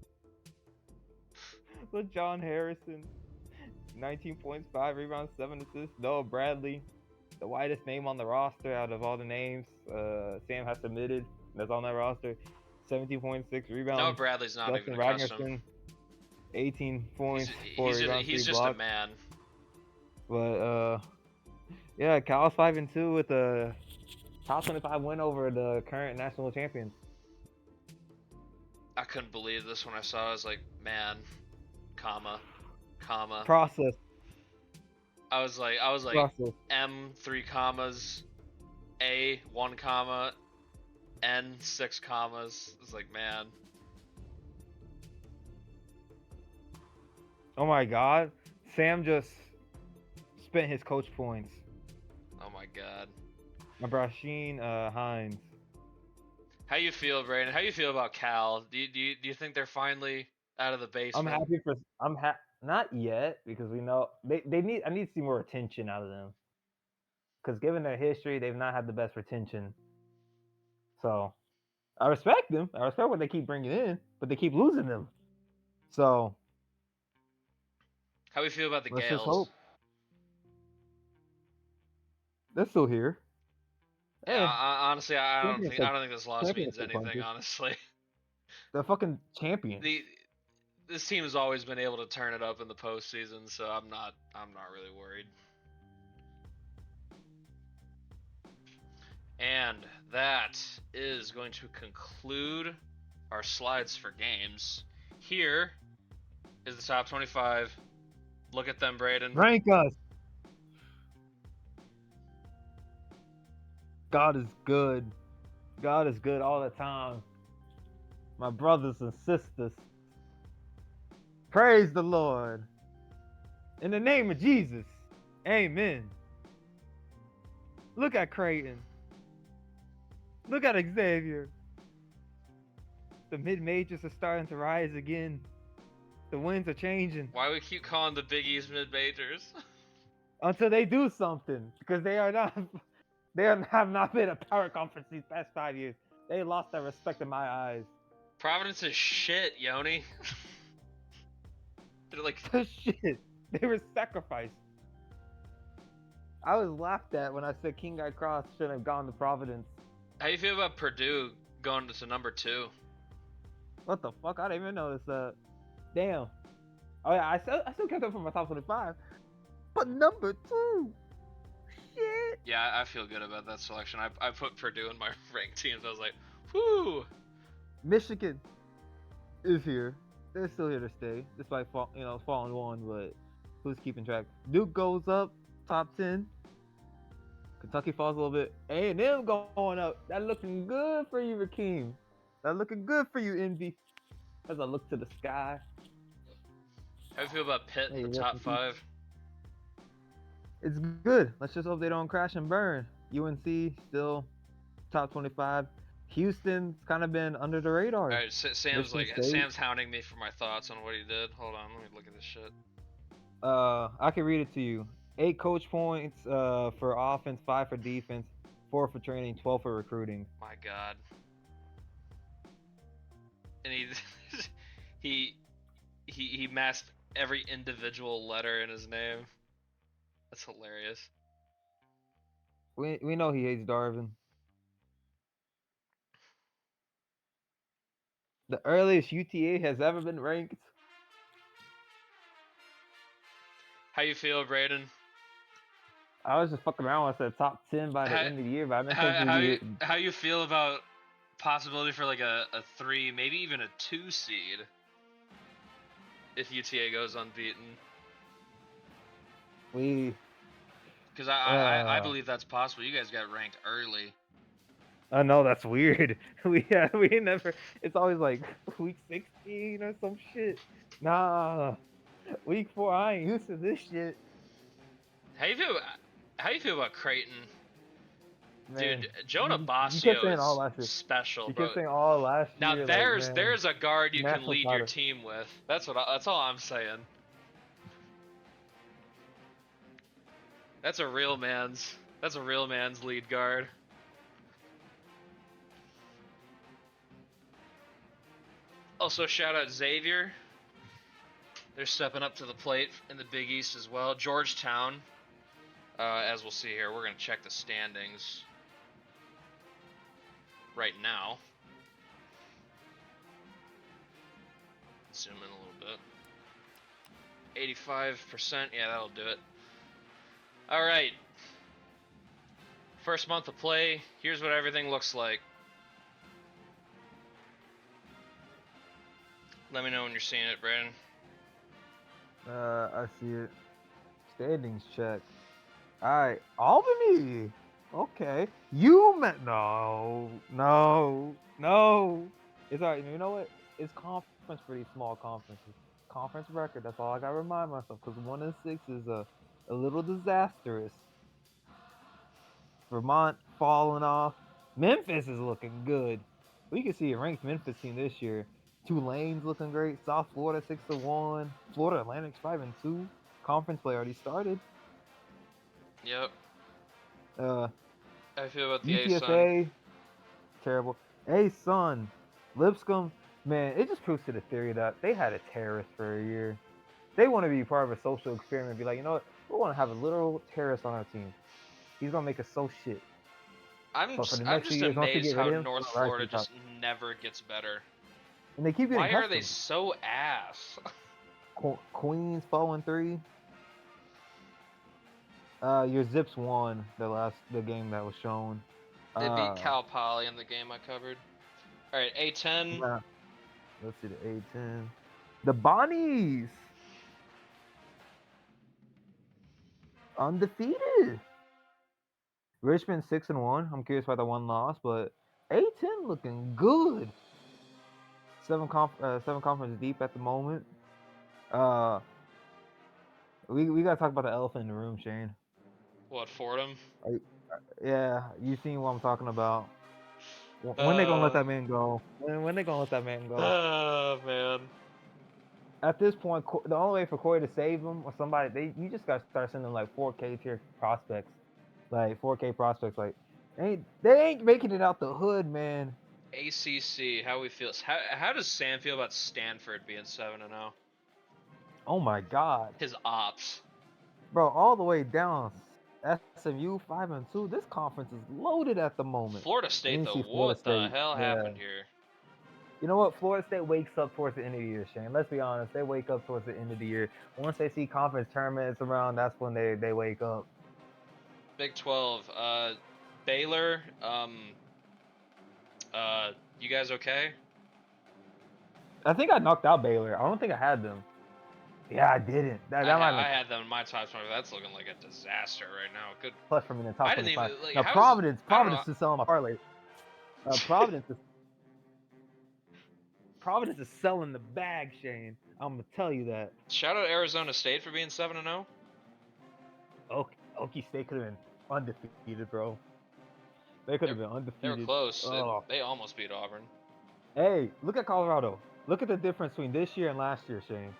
LaJohn Harrison. 19 points, 5 rebounds, 7 assists. Noah Bradley, the whitest name on the roster out of all the names Sam has submitted. That's on that roster. 17.6 rebounds. Noah Bradley's not Dustin even a custom. 18 points, 4 rebounds, He's 3 just blocks. a man. But yeah, Cal's 5-2 with a top 25 win over the current national champions. I couldn't believe this when I saw it. I was like, man, comma, comma. Process, I was like process. M 3 commas, A 1 comma, N 6 commas. It's like, man. Oh my God, Sam just spent his coach points. Oh my god. My Brasheen Hines. How you feel, Brandon? How you feel about Cal? Do you think they're finally out of the I'm basement? happy for. Not yet because we know they need. I need to see more retention out of them. Because given their history, they've not had the best retention. So I respect them. I respect what they keep bringing in, but they keep losing them. So How we feel about the let's just Gales? hope they're still here. Yeah, Hey, honestly, I don't champions think I take don't think this loss champions means take anything. punches. Honestly, They're fucking champions. the this team has always been able to turn it up in the postseason, so I'm not really worried. And that is going to conclude our slides for games. Here is the top 25. Look at them, Braden. Rank us. God is good. God is good all the time. My brothers and sisters. Praise the Lord. In the name of Jesus. Amen. Look at Creighton. Look at Xavier. The mid majors are starting to rise again. The winds are changing. Why we keep calling the Big East mid majors? Until they do something. Because they have not been a power conference these past 5 years. They lost their respect in my eyes. Providence is shit, Yoni. They're like Shit. They were sacrificed. I was laughed at when I said King Guy Cross shouldn't have gone to Providence. How you feel about Purdue going to number 2? What the fuck? I didn't even notice that. Damn. Oh yeah, I still kept up for my top 25. But number 2. Shit. Yeah, I feel good about that selection. I put Purdue in my ranked teams. I was like, whoo. Michigan is here. They're still here to stay, despite falling one. But who's keeping track? Duke goes up, top 10. Kentucky falls a little bit. A&M going up. That looking good for you, Rakeem. That looking good for you, Envy. As I look to the sky. How you feel about Pitt in Hey, the rest top in peace. 5? It's good. Let's just hope they don't crash and burn. UNC still top 25. Houston's kind of been under the radar. All right, Sam's Michigan State. Sam's hounding me for my thoughts on what he did. Hold on, let me look at this shit. I can read it to you. 8 coach points for offense, 5 for defense, 4 for training, 12 for recruiting. My God. And he masked every individual letter in his name. That's hilarious. We know he hates Darvin. The earliest UTA has ever been ranked. How you feel, Braden? I was just fucking around when I said top 10 by the end of the year, but I meant how you feel about possibility for like a 3, maybe even a 2 seed if UTA goes unbeaten? Because I believe that's possible. You guys got ranked early. I know that's weird. we never. It's always like week 16 or some shit. Nah, week 4. I ain't used to this shit. How you feel about Creighton? Man, dude, Jonah you Basio kept saying all last year. is special, You bro. kept saying all last Now year. there's a guard you can national lead title. your team with. That's all I'm saying. That's a real man's lead guard. Also, shout out Xavier. They're stepping up to the plate in the Big East as well. Georgetown, as we'll see here, we're going to check the standings right now. Zoom in a little bit. 85%, yeah, that'll do it. All right. First month of play. Here's what everything looks like. Let me know when you're seeing it, Brandon. I see it. Standings check. All right, Albany. Okay, you meant no. It's all right. You know what? It's conference for these small conferences. Conference record. That's all I gotta remind myself because 1-6 is a little disastrous. Vermont falling off. Memphis is looking good. We can see a ranked Memphis team this year. Tulane's looking great. South Florida 6-1. Florida Atlantic's 5-2. Conference play already started. Yep. Uh, How you feel about the A-Sun? UTSA, terrible. Hey, son, Lipscomb, man, it just proves to the theory that they had a terrorist for a year. They want to be part of a social experiment. Be like, you know what? We want to have a literal terrorist on our team. He's gonna make us so shit. But for the I'm next few just years, once we amazed get rid how of him, North we'll Florida actually top. just never gets better. And they keep getting Why are they customers. so ass? Queens 4-3. Your Zips won the game that was shown. They beat Cal Poly in the game I covered. All right, A10. Nah, let's see the A10. The Bonnies undefeated. Richmond 6-1. I'm curious about the one loss, but A10 looking good. Seven conference deep at the moment. We gotta talk about the elephant in the room, Shane. What, Fordham? Yeah, you seen what I'm talking about. When they gonna let that man go? When they gonna let that man go? Oh, man. At this point, the only way for Corey to save him or somebody, you just gotta start sending like 4K tier prospects, like 4K prospects. Like they ain't making it out the hood, man. ACC, how we feel? How does Sam feel about Stanford being 7-0? Oh my God, His ops. bro, all the way down. SMU 5-2. This conference is loaded at the moment. Florida And State you though, see Florida what the State. hell Yeah. happened here? You know what? Florida State wakes up towards the end of the year, Shane. Let's be honest. They wake up towards the end of the year. Once they see conference tournaments around, that's when they wake up. Big 12. Baylor. You guys okay? I think I knocked out Baylor. I don't think I had them. Yeah, I didn't. That might have I been had them in my top 20. That's looking like a disaster right now. Good. plus from in the top I didn't 25. even like. Now How's I don't know. Providence is selling my parlay. Providence is selling the bag, Shane. I'm gonna tell you that. Shout out Arizona State for being 7-0. Okie State could have been undefeated, bro. They could have been They were undefeated. close. Oh, They almost beat Auburn. hey, look at Colorado. Look at the difference between this year and last year, Shane.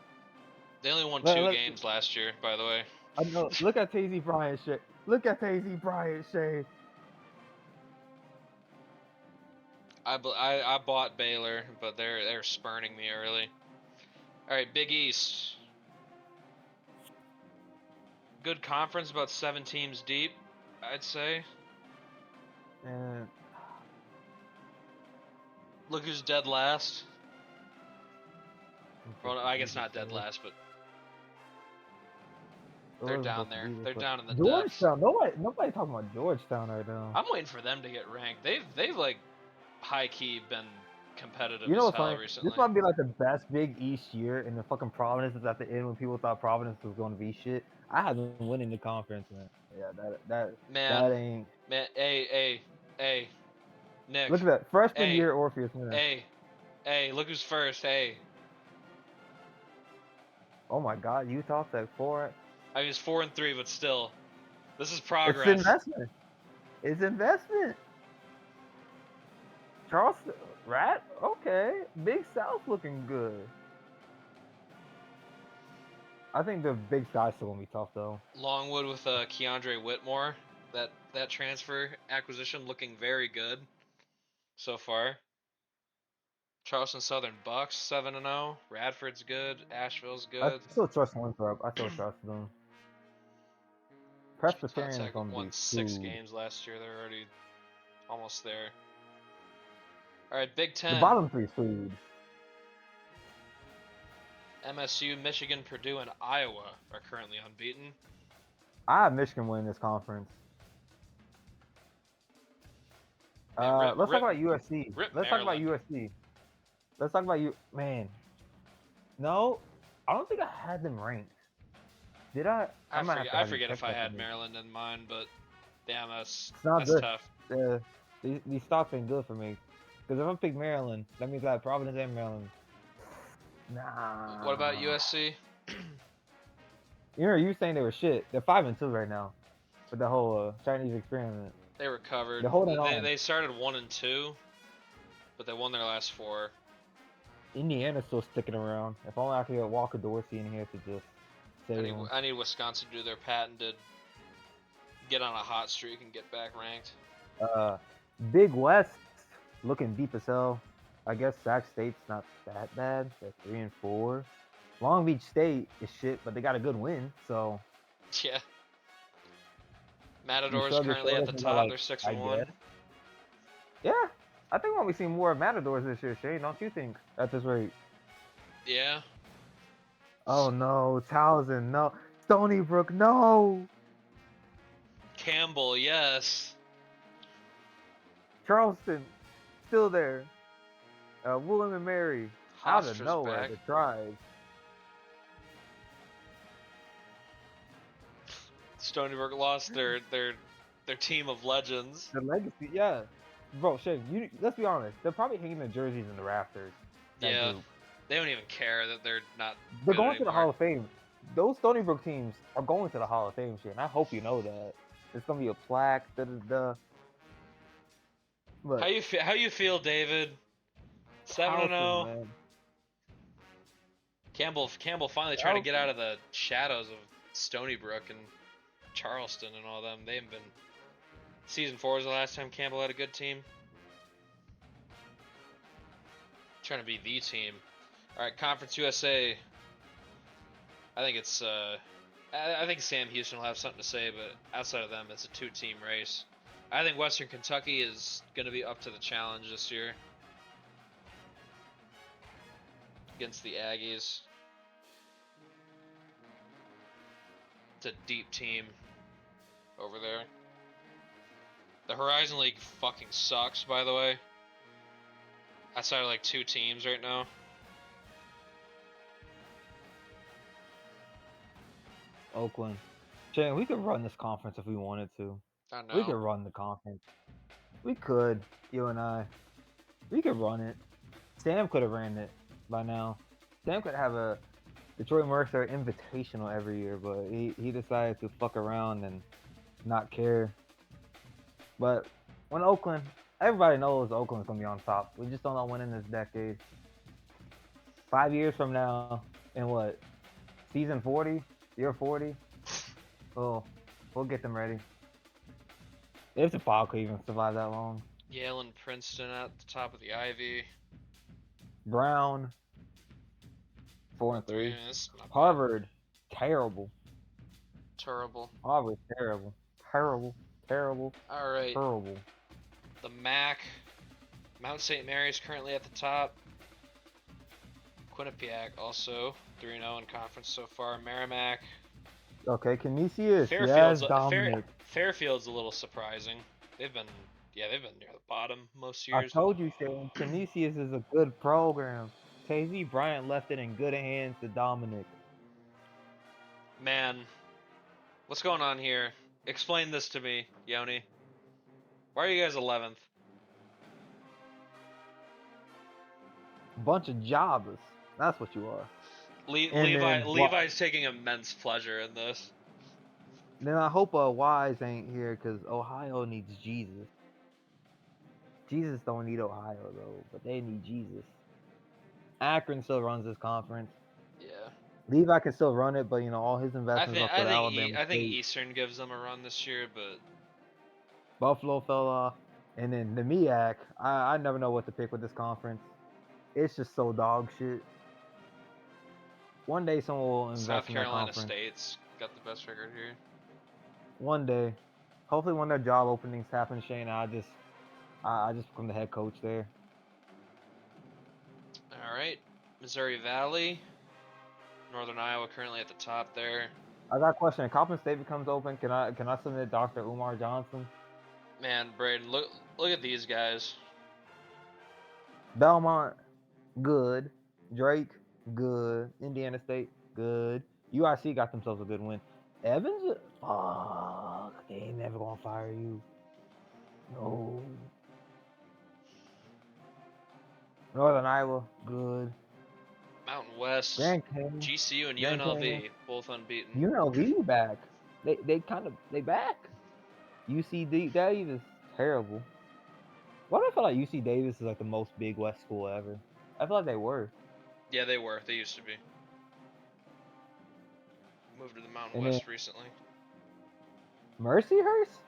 They only won Let, 2 let, games last year, by the way. I know. Look at Tazy Bryant, Shane. Look at Tazy Bryant, Shane. I bought Baylor, but they're spurning me early. All right, Big East. Good conference, about 7 teams deep, I'd say. And Look who's dead last. Well, I guess not dead last, but they're down there. They're down in the depths. Georgetown. Nobody talking about Georgetown right now. I'm waiting for them to get ranked. They've like high key been competitive You know as what's hell funny? This recently. might be like the best Big East year, and the fucking Providence is at the end when people thought Providence was going to be shit. I had them winning the conference, man. Yeah, that Man, ain't. hey, Nick, Look at that freshman hey, year Orpheus, man. hey, look who's first. Hey, Oh my God, Utah Tech 4. I was 4-3, but still, this is It's progress. investment. It's investment. Charleston Rat. Okay, Big South looking good. I think the Big Sky's still gonna be tough though. Longwood with Keandre Whitmore. That transfer acquisition looking very good so far. Charleston Southern Bucks 7-0. Radford's good. Asheville's I good. still trust Winthrop. I still trust them. Utah Presbyterian is Tech gonna won be 6 food. games last year. They're already almost there. All right, Big The 10. bottom three is food. MSU, Michigan, Purdue, and Iowa are currently unbeaten. I have Michigan winning this conference. Man, Let's talk about USC. rip Let's talk about Maryland. USC. Let's talk about you, man. No, I don't think I had them ranked. Did I? I might have to I have you forget check if I that for had me. Maryland in mind, but damn, It's not that's good. tough. These stocks ain't good for me. Because if I pick Maryland, that means I have Providence and Maryland. What about Nah. USC? You saying they were shit. They're 5-2 right now with the whole Chinese experiment. They recovered. They're holding on. They started 1-2, but they won their last 4. Indiana's still sticking around. If only I could get Walker Dorsey in here to just save him. I need Wisconsin to do their patented get on a hot streak and get back ranked. Big West looking deep as hell. I guess Sac State's not that bad. They're 3-4. Long Beach State is shit, but they got a good win, so. Yeah. Matador's currently at the top. They're 6-1. Yeah, I think we'll be seeing more of Matadors this year, Shane. Don't you think? At this rate. Yeah. Oh no, Towson, no. Stony Brook, no. Campbell, yes. Charleston, still there. William and Mary, out of Hofstra's nowhere, back. the Tribes. Stony Brook lost their team of legends. The legacy, yeah. Bro, Shane, let's be honest. They're probably hanging the jerseys in the rafters. Yeah. Group. They don't even care that they're not. They're going to the anymore. Hall of Fame. Those Stony Brook teams are going to the Hall of Fame, shit. And I hope you know that. There's gonna be a plaque. But How you feel, David? 7-0. Campbell finally trying to get out of the shadows of Stony Brook and Charleston and all them. They haven't been. Season 4 was the last time Campbell had a good team. Trying to be the team. All right, Conference USA. I think it's. I think Sam Houston will have something to say, but outside of them, it's a 2-team race. I think Western Kentucky is going to be up to the challenge this year against the Aggies. It's a deep team over there. The Horizon League fucking sucks, by the way. Outside of like 2 teams right now. Oakland. Shane, we could run this conference if we wanted to. I know. We could run the conference. We could, you and I. We could run it. Sam could have ran it by now. Sam could have a Detroit Mercer Invitational every year, but he decided to fuck around and not care. But when Oakland, everybody knows Oakland's going to be on top. We just don't know when in this decade. 5 years from now, in what? Season 40? Year 40? We'll get them ready. If the Fog could even survive that long. Yale and Princeton at the top of the Ivy. Brown, 4-3. Yeah, Harvard, terrible. Terrible. Harvard, terrible. Terrible. All right. Terrible. The MAC. Mount St. Mary's currently at the top. Quinnipiac also 3-0 in conference so far. Merrimack. Okay, Canisius. Fairfield's, Yes, Dominic. Fairfield's a little surprising. They've been near the bottom most years. I told you, Shane. Canisius is a good program. KZ Bryant left it in good hands to Dominic. Man, what's going on here? Explain this to me, Yoni. Why are you guys 11th? Bunch of jobbers. That's what you are. Levi's taking immense pleasure in this. Then I hope Wise ain't here because Ohio needs Jesus. Jesus don't need Ohio though, but they need Jesus. Akron still runs this conference. Yeah. Levi can still run it, but all his investments are for Alabama. I think Eastern gives them a run this year, but Buffalo fell off, and then the MEAC. I never know what to pick with this conference. It's just so dog shit. One day someone will invest South in that Carolina conference. State's got the best record here. One day, hopefully, when their job openings happen, Shane, I just become the head coach there. All right, Missouri Valley, Northern Iowa currently at the top there. I got a question. If Coppin State becomes open, can I submit Dr. Umar Johnson? Man, Braden, look at these guys. Belmont, good. Drake, good. Indiana State, good. UIC got themselves a good win. Evans, fuck, they ain't never gonna fire you. No. Northern Iowa, good. Mountain West, Grand Canyon, GCU and Grand Canyon. UNLV, both unbeaten. UNLV back. They back. UC Davis, terrible. Why do I feel like UC Davis is like the most Big West school ever? I feel like they were. Yeah, they were. They used to be. Moved to the Mountain And then West recently. Mercyhurst,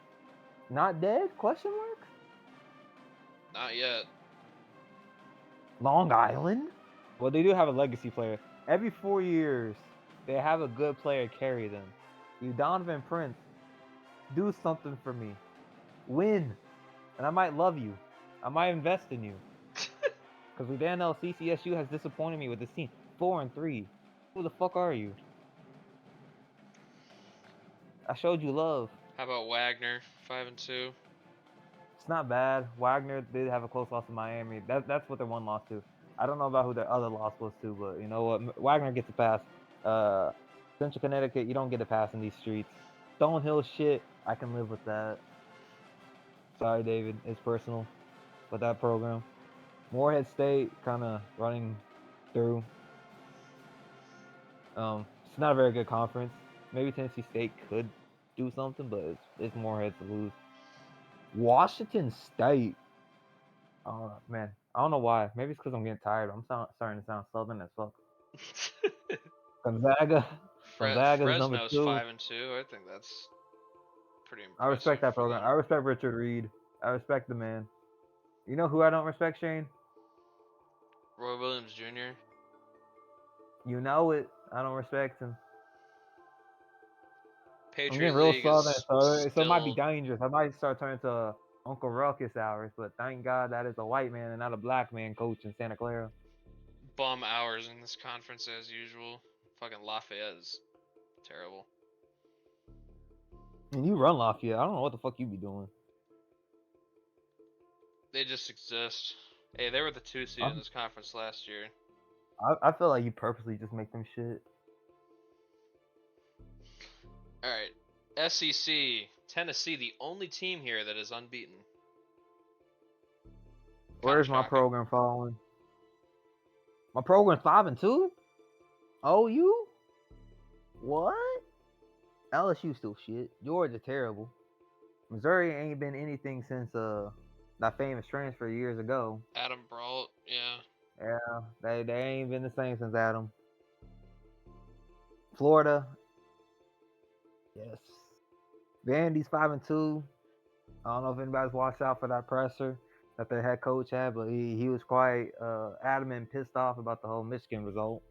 not dead? Question mark. Not yet. Long Island. Well, they do have a legacy player. Every 4 years, they have a good player carry them. You Donovan Prince, do something for me. Win, and I might love you. I might invest in you. Because with NL, CCSU has disappointed me with this team. 4-3. Who the fuck are you? I showed you love. How about Wagner, 5-2? It's not bad. Wagner did have a close loss to Miami. That's what their one loss to. I don't know about who their other loss was to, but you know what? Wagner gets a pass. Central Connecticut, you don't get a pass in these streets. Stonehill shit, I can live with that. Sorry, David. It's personal. But that program. Morehead State kind of running through. It's not a very good conference. Maybe Tennessee State could do something, but it's Morehead to lose. Washington State. Oh man, I don't know why. Maybe it's because I'm getting tired. I'm starting to sound southern as fuck. Gonzaga's number Fresno's 2. 5-2. I think that's pretty impressive. I respect that for program. them. I respect Richard Reed. I respect the man. You know who I don't respect, Shane? Roy Williams Jr. You know it. I don't respect him. I'm Patriot getting real League southern, is so it might be still dangerous. I might start turning to Uncle Ruckus hours, but thank God that is a white man and not a black man coaching Santa Clara. bum hours in this conference as usual. Fucking Lafayette is terrible. And you run Lafayette. I don't know what the fuck you be doing. They just exist. Hey, they were the 2 seed in this conference last year. I feel like you purposely just make them shit. Alright. SEC. Tennessee, the only team here that is unbeaten. Where's my program following? My program's 5-2? OU? What? LSU still shit. Georgia terrible. Missouri ain't been anything since that famous transfer years ago. Adam Brault, yeah. Yeah, they ain't been the same since Adam. Florida, yes. Vandy's 5-2. I don't know if anybody's watched out for that presser that their head coach had, but he was quite adamant and pissed off about the whole Michigan result.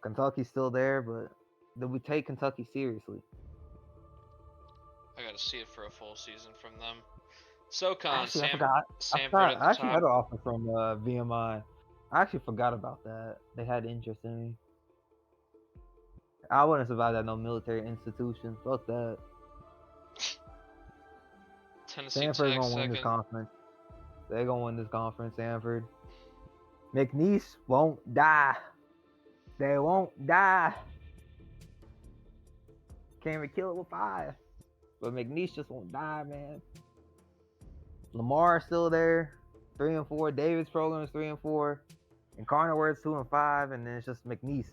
Kentucky's still there, but do we take Kentucky seriously? I gotta see it for a full season from them. SoCon, Actually, Sanford at the I actually top. had an offer from VMI. I actually forgot about that. They had interest in me. I wouldn't survive at no military institution. Fuck that. Tennessee Sanford's Tech gonna win this second. conference. They're gonna win this conference, Sanford. McNeese won't die. They won't die. Can't even kill it with fire. But McNeese just won't die, man. Lamar's still there, 3-4. David's program is 3-4. And Carterworth's 2-5, and then it's just McNeese.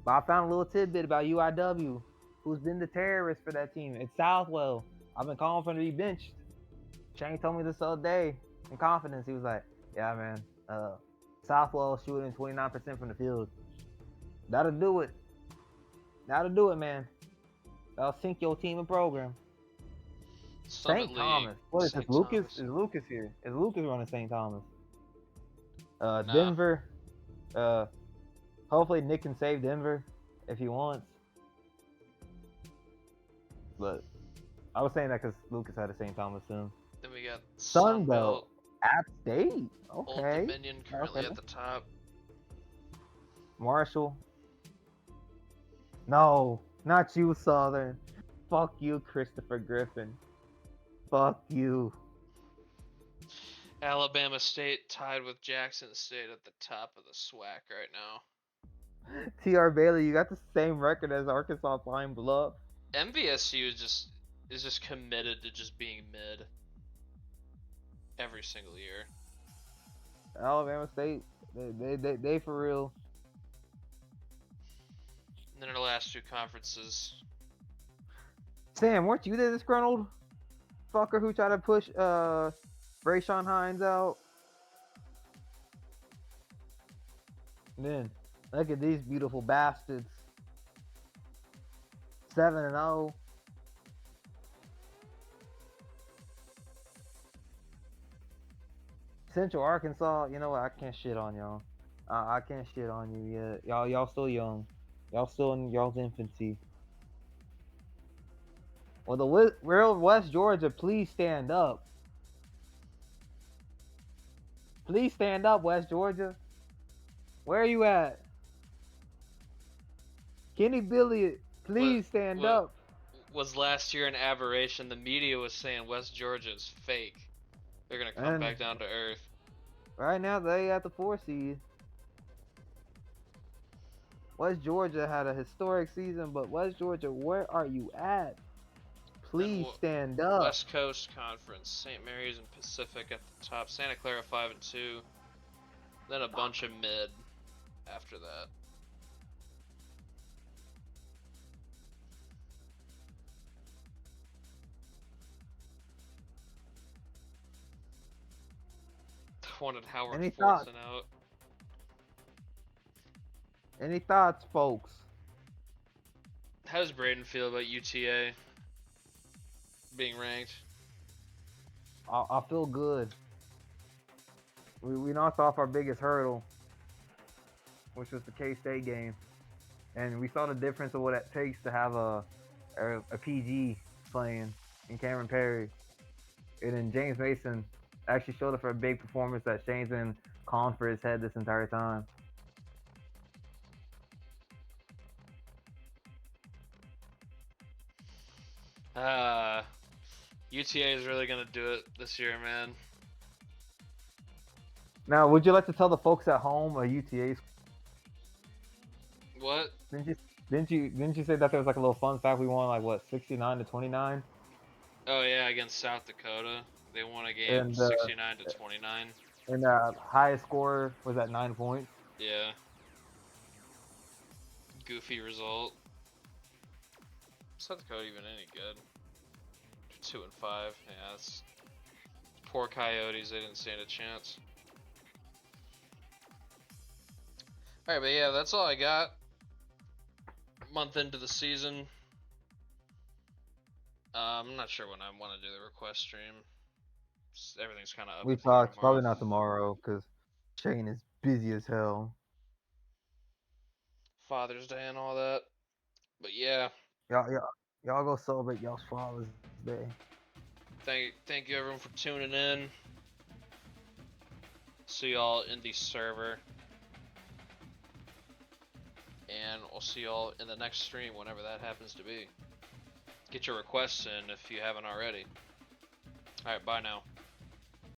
But I found a little tidbit about UIW, who's been the terrorist for that team. It's Southwell. I've been calling for him to be benched. Shane told me this the other day in confidence. He was like, yeah, man, Southwell shooting 29% from the field. That'll do it. That'll do it, man. That'll sink your team and program. St. Thomas. What is this? Lucas? Is Lucas here? Is Lucas running St. Thomas? Nah. Denver. Hopefully Nick can save Denver if he wants. But I was saying that because Lucas had a St. Thomas soon. Then we got Sunbelt. App State. Okay. Old Dominion currently at the top. Marshall. No, not you, Southern. Fuck you, Christopher Griffin. Fuck you. Alabama State tied with Jackson State at the top of the SWAC right now. T.R. Bailey, you got the same record as Arkansas Pine Bluff. MVSU is just committed to just being mid every single year. Alabama State, they for real. And then our last two conferences. Sam, weren't you the disgruntled fucker who tried to push Brayshawn Hines out? And then look at these beautiful bastards. 7-0. Central Arkansas, you know what? I can't shit on y'all. I can't shit on you yet. Y'all still young. Y'all still in y'all's infancy. Well, the real West Georgia, please stand up. Please stand up, West Georgia. Where are you at? Kenny Billiard, please stand up. Was last year an aberration? The media was saying West Georgia is fake. They're gonna come back down to earth. Right now, they at the 4 seed. West Georgia had a historic season, but West Georgia, where are you at? Please stand up. West Coast Conference, St. Mary's and Pacific at the top, Santa Clara 5-2, then a bunch of mid after that. Wanted Howard forcing out. Any thoughts, folks? How does Braden feel about UTA being ranked? I feel good. We knocked off our biggest hurdle, which was the K-State game, and we saw the difference of what it takes to have a PG playing in Cameron Perry, and then James Mason actually showed up for a big performance that Shane's been calling for his head this entire time. UTA is really gonna do it this year, man. Now, would you like to tell the folks at home a UTA? What? Didn't you say that there was like a little fun fact? We won like what, 69-29? Oh yeah, against South Dakota, they won a game 69-29. And the highest score was at 9 points. Yeah. Goofy result. South Dakota even any good? 2-5. Yeah, that's poor Coyotes. They didn't stand a chance. All right, but yeah, that's all I got. Month into the season. I'm not sure when I want to do the request stream. Everything's kind of up. We talked, probably not tomorrow because Shane is busy as hell. Father's Day and all that. But yeah. Y'all go celebrate y'all's Father's Day. Thank you everyone for tuning in. See y'all in the server. And I'll see y'all in the next stream whenever that happens to be. Get your requests in if you haven't already. Alright, bye now.